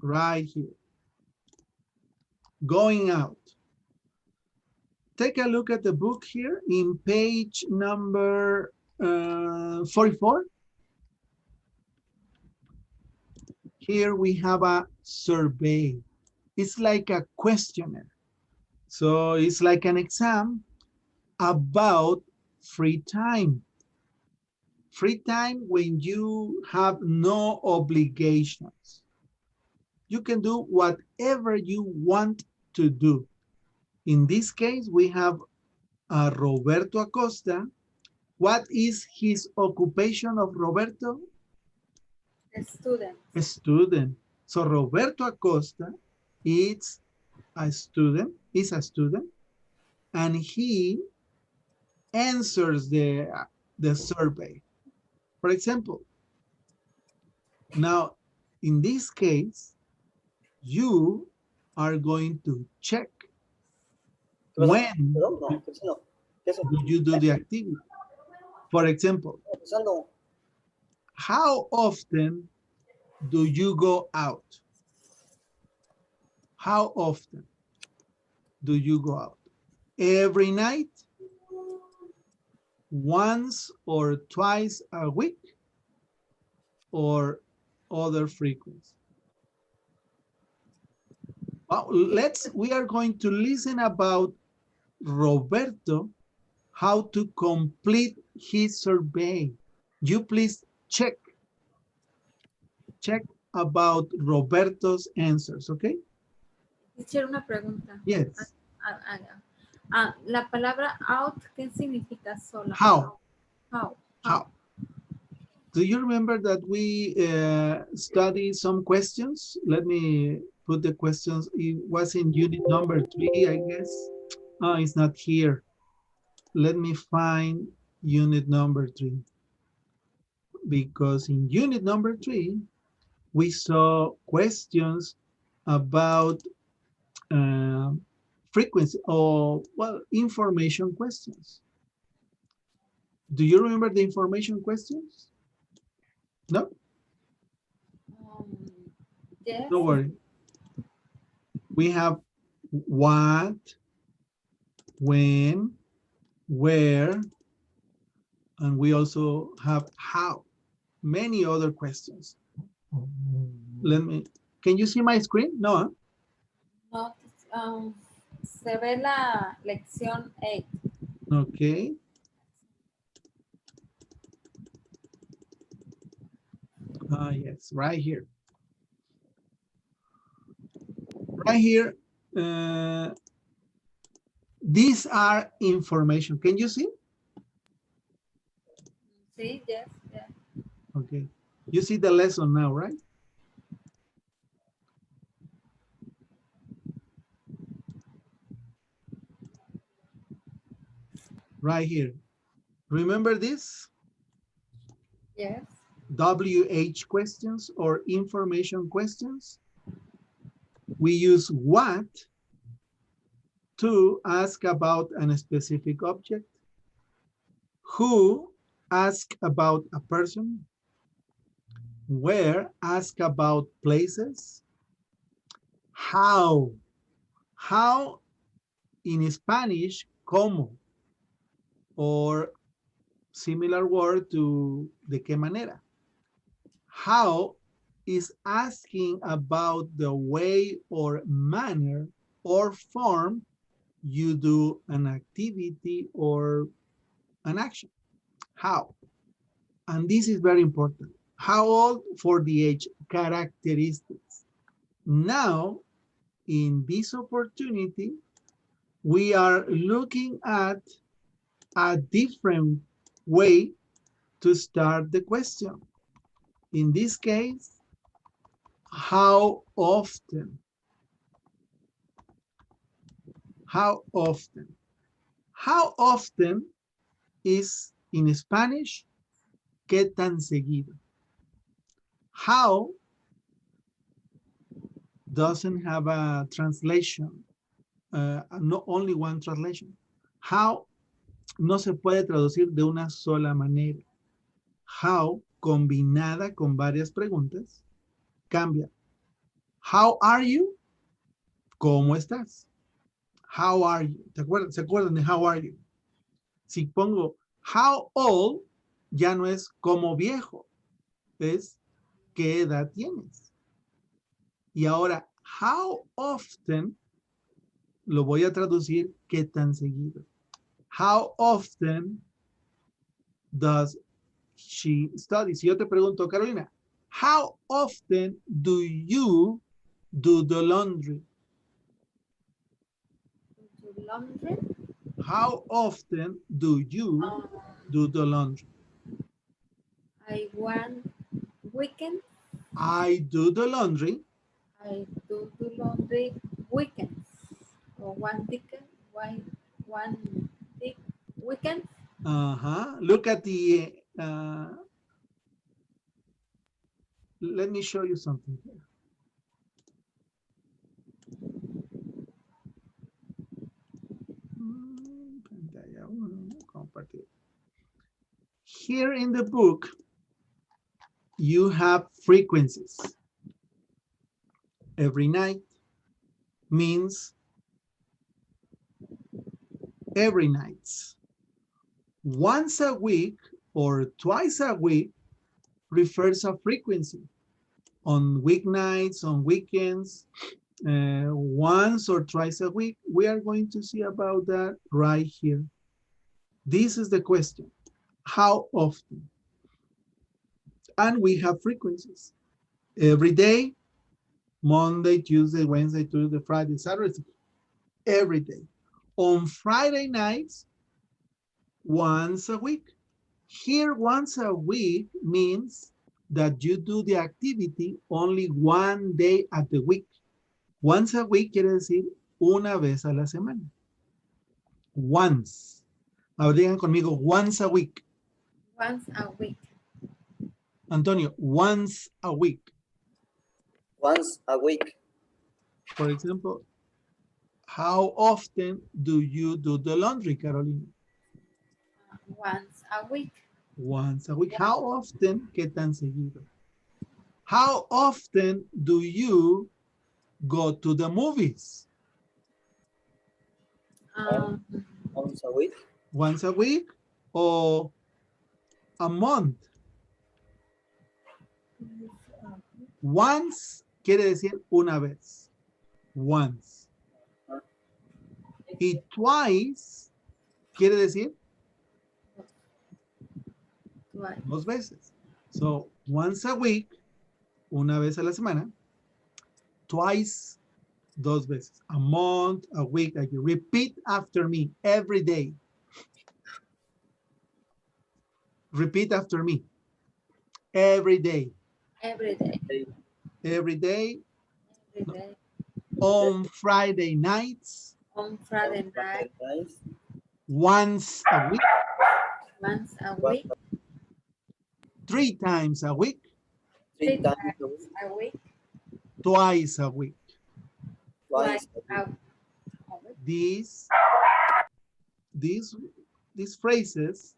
Right here. Going out. Take a look at the book here in page number 44. Here we have a survey. It's like a questionnaire. So it's like an exam about free time. Free time when you have no obligations. You can do whatever you want to do. In this case, we have Roberto Acosta. What is his occupation of Roberto? A student. A student. So Roberto Acosta is a student, and he answers the survey. For example, now in this case, you are going to check when do you do the activity. For example, how often do you go out? How often do you go out? Every night? Once or twice a week? Or other frequency? Well, we are going to listen about Roberto, how to complete his survey. You please check about Roberto's answers, okay? Teacher, una pregunta. Yes. La palabra out, ¿qué significa sola? How? How? How? Do you remember that we studied some questions? Let me put the questions. It was in unit number 3, I guess. Oh, it's not here. Let me find unit number 3. Because in unit number 3, we saw questions about frequency or, well, information questions. Do you remember the information questions? No? Yes. Don't worry. We have what, when, where, and we also have how. Many other questions. Can you see my screen? No. No, se ve la lección 8. Okay. Yes, right here. Right here. These are information. Can you see? Sí, yes, yeah. Okay. You see the lesson now, right? Right here. Remember this? Yes. WH questions or information questions. We use what to ask about a specific object. Who, ask about a person. Where, ask about places. How in Spanish, cómo, or similar word to de qué manera. How is asking about the way or manner or form you do an activity or an action. How? And this is very important. How old for the age, characteristics. Now, in this opportunity, we are looking at a different way to start the question. In this case, how often? How often? How often is in Spanish, ¿qué tan seguido? How doesn't have a translation, not only one translation. How no se puede traducir de una sola manera. How, combinada con varias preguntas, cambia. How are you? ¿Cómo estás? How are you? ¿Se acuerdan de how are you? Si pongo how old, ya no es como viejo, es qué edad tienes. Y ahora, how often, lo voy a traducir qué tan seguido. How often does she study? Si yo te pregunto, Carolina, how often do you do the laundry? Laundry. How often do you do the laundry? I want weekend. I do the laundry. I do the laundry weekends. Or one weekend. One weekend. Look at the, let me show you something here. Here in the book, you have frequencies. Every night means every night. Once a week or twice a week refers a frequency. On weeknights, on weekends, once or twice a week. We are going to see about that right here. This is the question. How often? And we have frequencies. Every day, Monday, Tuesday, Wednesday, Thursday, Friday, Saturday, every day. On Friday nights, once a week. Here, once a week means that you do the activity only one day at the week. Once a week quiere decir una vez a la semana. Once. Ahora digan conmigo, once a week. Once a week. Antonio, once a week. Once a week. For example, how often do you do the laundry, Carolina? Once a week. Once a week. How often? ¿Qué tan seguido? How often do you go to the movies? Once a week. Once a week or a month? Once quiere decir una vez. Once. Y twice quiere decir Twice. dos veces. So, once a week, una vez a la semana. Twice, dos veces. A month, a week. Like you repeat after me every day. Repeat after me. Every day. Every day. Every day. Every day. On Friday nights. On Friday night. Once a week. Once a week. 3 times a week. 3 times a week. Twice a week. Twice a week. These phrases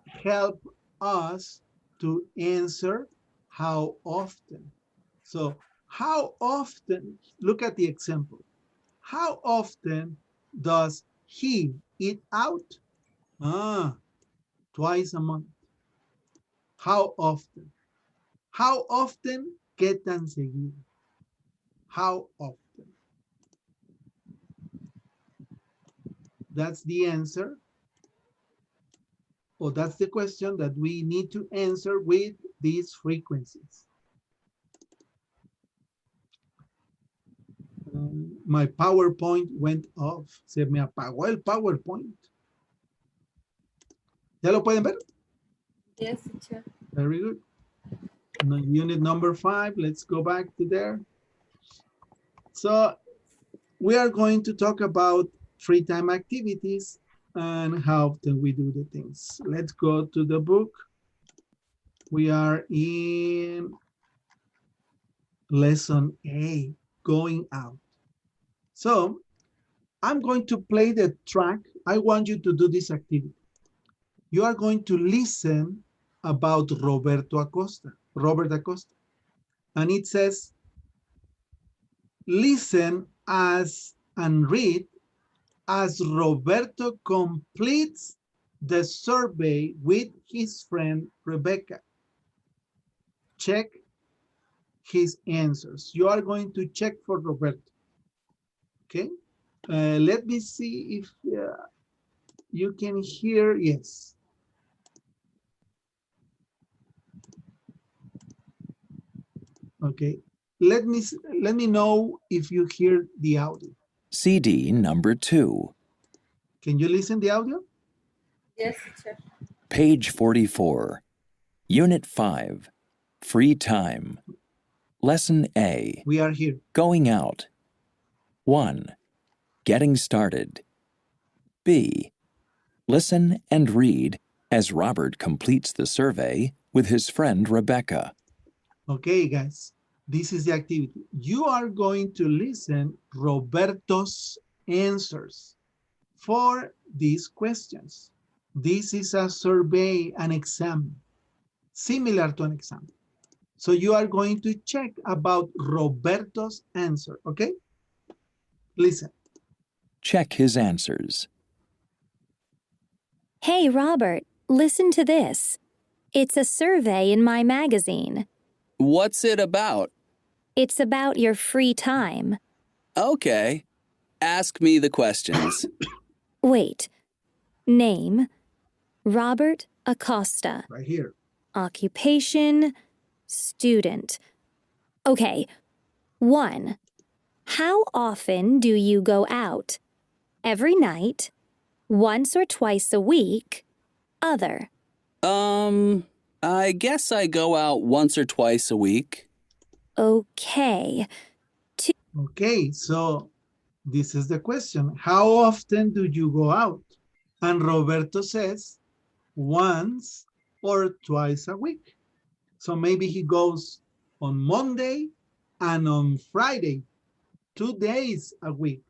help us to answer how often. So how often, look at the example. How often does he eat out? Twice a month. How often? How often? ¿Qué tan seguido? How often? That's the answer. Or that's the question that we need to answer with these frequencies. My PowerPoint went off. Se me apagó el PowerPoint. ¿Ya lo pueden ver? Yes, teacher. Very good. Unit number 5, let's go back to there. So we are going to talk about free time activities and how often we do the things. Let's go to the book. We are in lesson A, going out. So I'm going to play the track I want you to do this activity. You are going to listen about Robert Acosta. And it says, listen as and read as Roberto completes the survey with his friend Rebecca. Check his answers. You are going to check for Roberto. Okay? Let me see if you can hear. Yes. Okay. Let me know if you hear the audio. CD number 2. Can you listen the audio? Yes, teacher. Page 44. Unit 5. Free time. Lesson A. We are here. Going out. 1. Getting started. B. Listen and read as Robert completes the survey with his friend Rebecca. Okay, guys. This is the activity. You are going to listen Roberto's answers for these questions. This is a survey, an exam, similar to an exam. So you are going to check about Roberto's answer, okay? Listen. Check his answers. Hey, Robert, listen to this. It's a survey in my magazine. What's it about? It's about your free time. Okay. Ask me the questions. Wait. Name, Robert Acosta. Right here. Occupation, student. Okay. 1. How often do you go out? Every night? Once or twice a week? Other. I guess I go out once or twice a week. Okay. Okay, so this is the question. How often do you go out? And Roberto says once or twice a week. So maybe he goes on Monday and on Friday, 2 days a week.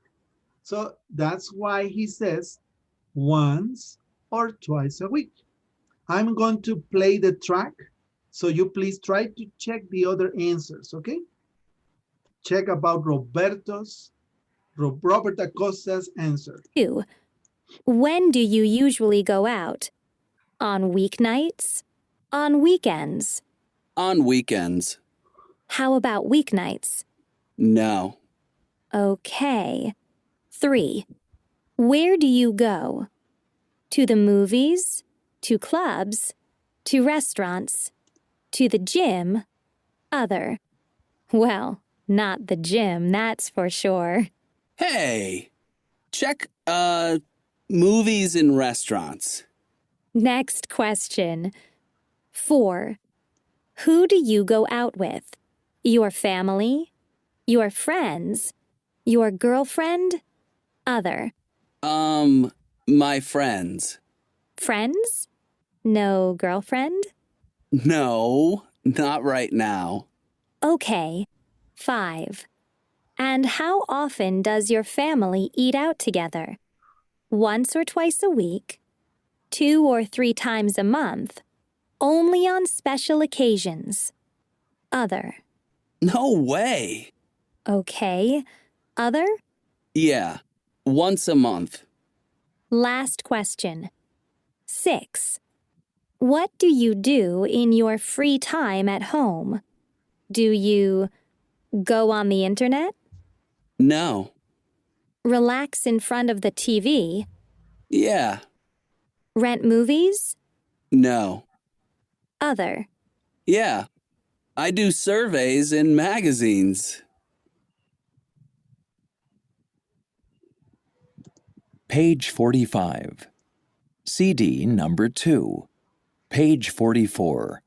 So that's why he says once or twice a week. I'm going to play the track. So you please try to check the other answers, okay? Check about Robert Acosta's answer. 2. When do you usually go out? On weeknights? On weekends? On weekends. How about weeknights? No. Okay. 3. Where do you go? To the movies? To clubs? To restaurants? To the gym? Other. Well, not the gym, that's for sure. Hey! Check, movies and restaurants. Next question. 4. Who do you go out with? Your family? Your friends? Your girlfriend? Other. My friends. Friends? No girlfriend? No, not right now. Okay. 5. And how often does your family eat out together? Once or twice a week? 2 or 3 times a month? Only on special occasions? Other. No way. Okay. Other? Yeah, once a month. Last question. 6. What do you do in your free time at home? Do you go on the internet? No. Relax in front of the TV? Yeah. Rent movies? No. Other. Yeah. I do surveys in magazines. Page 45. CD number 2. Page 44.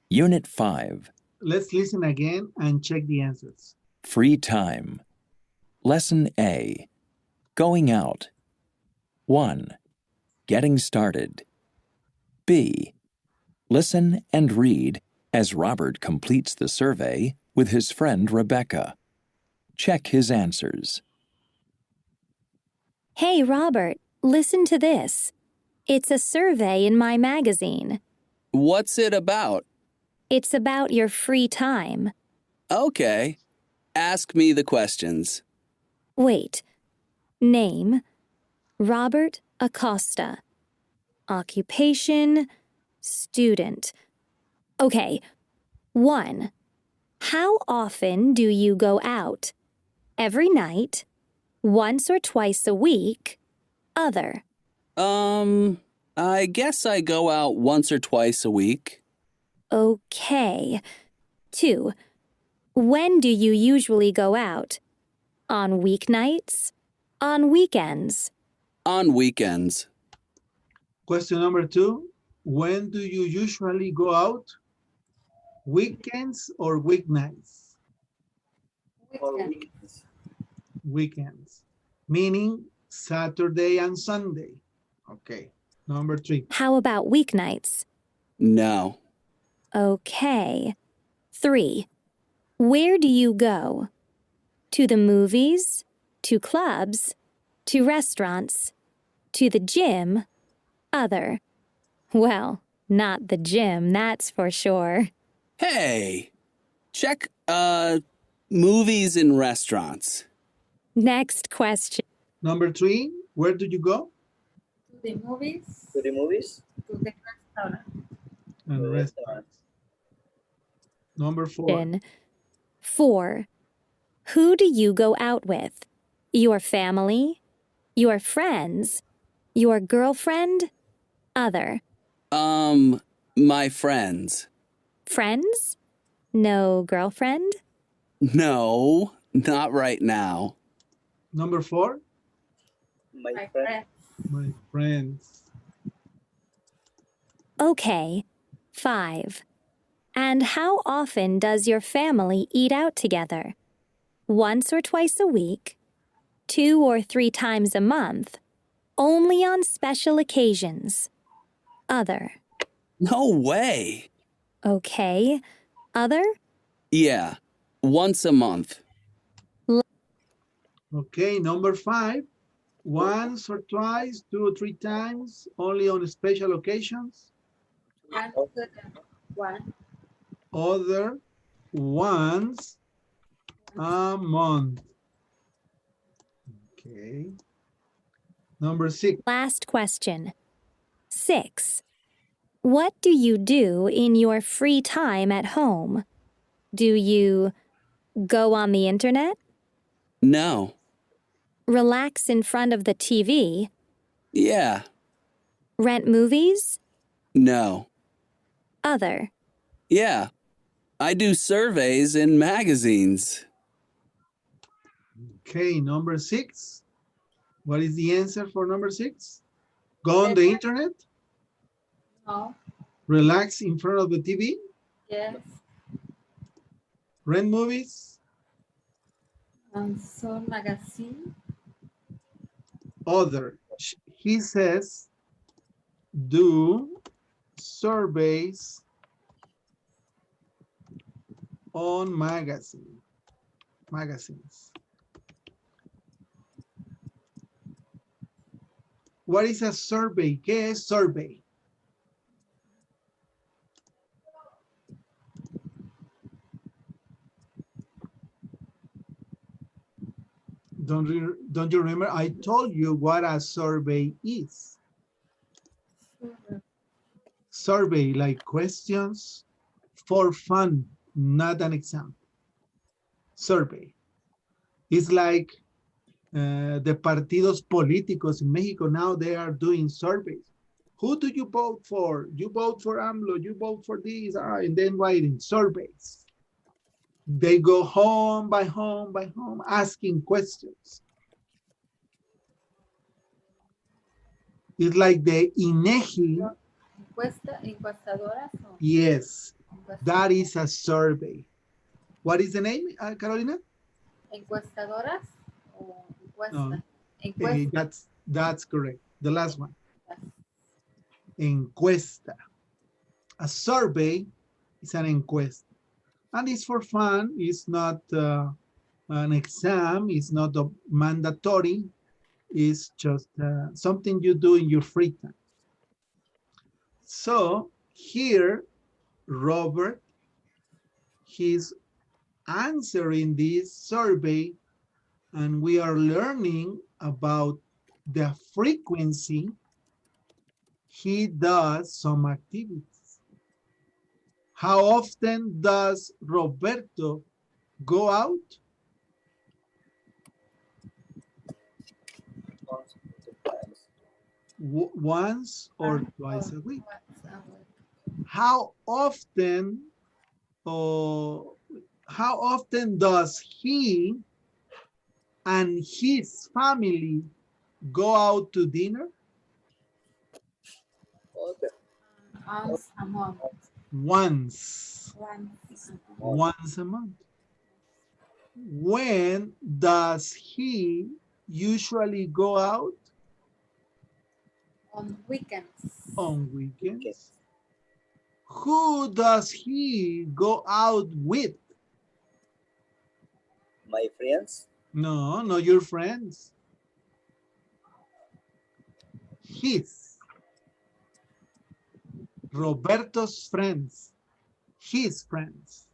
Unit 5. Let's listen again and check the answers. Free time. Lesson A. Going out. 1. Getting started. B. Listen and read as Robert completes the survey with his friend Rebecca. Check his answers. Hey, Robert, Listen to this. It's a survey in my magazine. What's it about? It's about your free time. Okay. Ask me the questions. Wait. Name, Robert Acosta. Occupation, student. Okay. 1. How often do you go out? Every night, once or twice a week, other. I guess I go out once or twice a week. Okay. 2. When do you usually go out? On weeknights? On weekends? On weekends. Question number 2. When do you usually go out? Weekends or weeknights? Or Weekend. weekends. Weekends. Meaning Saturday and Sunday. Okay. Number 3. How about weeknights? No. Okay. 3. Where do you go? To the movies? To clubs? To restaurants? To the gym? Other. Well, not the gym, that's for sure. Hey, check, movies and restaurants. Next question. Number 3. Where do you go? To the movies. To the movies? To the restaurant. And restaurants. Number 4. 4. Who do you go out with? Your family? Your friends? Your girlfriend? Other. My friends. Friends? No girlfriend? No, not right now. Number 4. My My friend. friends. My friends. Okay. 5. And how often does your family eat out together? Once or twice a week? 2 or 3 times a month? Only on special occasions? Other. No way. Okay. Other? Yeah, once a month. Okay, number 5. Once or twice, 2 or 3 times, only on special occasions. One. Other, once a month. Okay. Number 6. Last question. 6. What do you do in your free time at home? Do you go on the internet? No. Relax in front of the TV? Yeah. Rent movies? No. Other. Yeah. I do surveys in magazines. Okay, number 6. What is the answer for number 6? Go on the internet, No. relax in front of the TV, Yes. rent movies, Sol magazine. other. He says, do surveys on magazines. What is a survey? ¿Qué es survey? Don't you remember? I told you what a survey is. Survey, like questions for fun, not an exam. Survey. It's like the partidos políticos in Mexico now, they are doing surveys. Who do you vote for? You vote for AMLO, you vote for this, and then writing surveys. They go home by home asking questions. It's like the INEGI. Encuestadoras. Yes, that is a survey. What is the name, Carolina? Encuestadoras o encuesta. No. That's correct. The last one. Encuesta. A survey is an encuesta. And it's for fun. It's not an exam. It's not mandatory. is just something you do in your free time. So here, Robert, he's answering this survey, and we are learning about the frequency he does some activities. How often does Roberto go out? Once or twice a week. How often does he and his family go out to dinner? Okay. Once a month. Once a month. When does he usually go out? On weekends. On weekends. Who does he go out with? My friends. No, not your friends. His. Roberto's friends. His friends.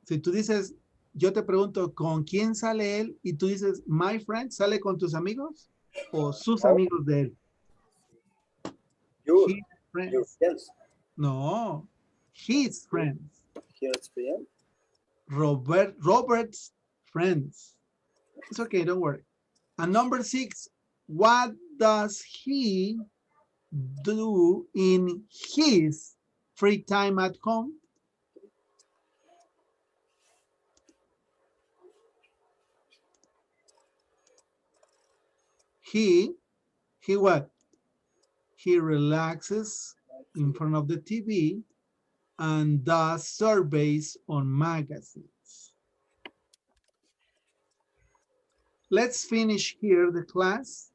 Si tú dices, yo te pregunto, ¿con quién sale él? Y tú dices, my friend, ¿sale con tus amigos? ¿O sus amigos de él? His friends. Your friends. No, his friends. His friends. Robert's friends. It's okay, don't worry. And number 6, what does he do in his free time at home? He what? He relaxes in front of the TV and does surveys on magazines. Let's finish here the class,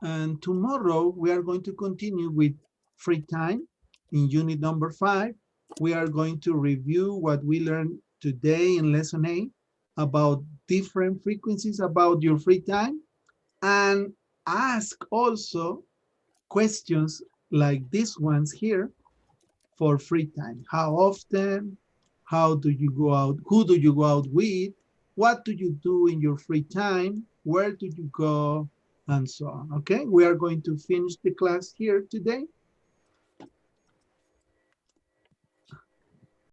and tomorrow we are going to continue with free time in unit number 5. We are going to review what we learned today in lesson 8 about different frequencies about your free time, and ask also questions like these ones here for free time. How often? How do you go out? Who do you go out with? What do you do in your free time? Where do you go? And so on. Okay, we are going to finish the class here today.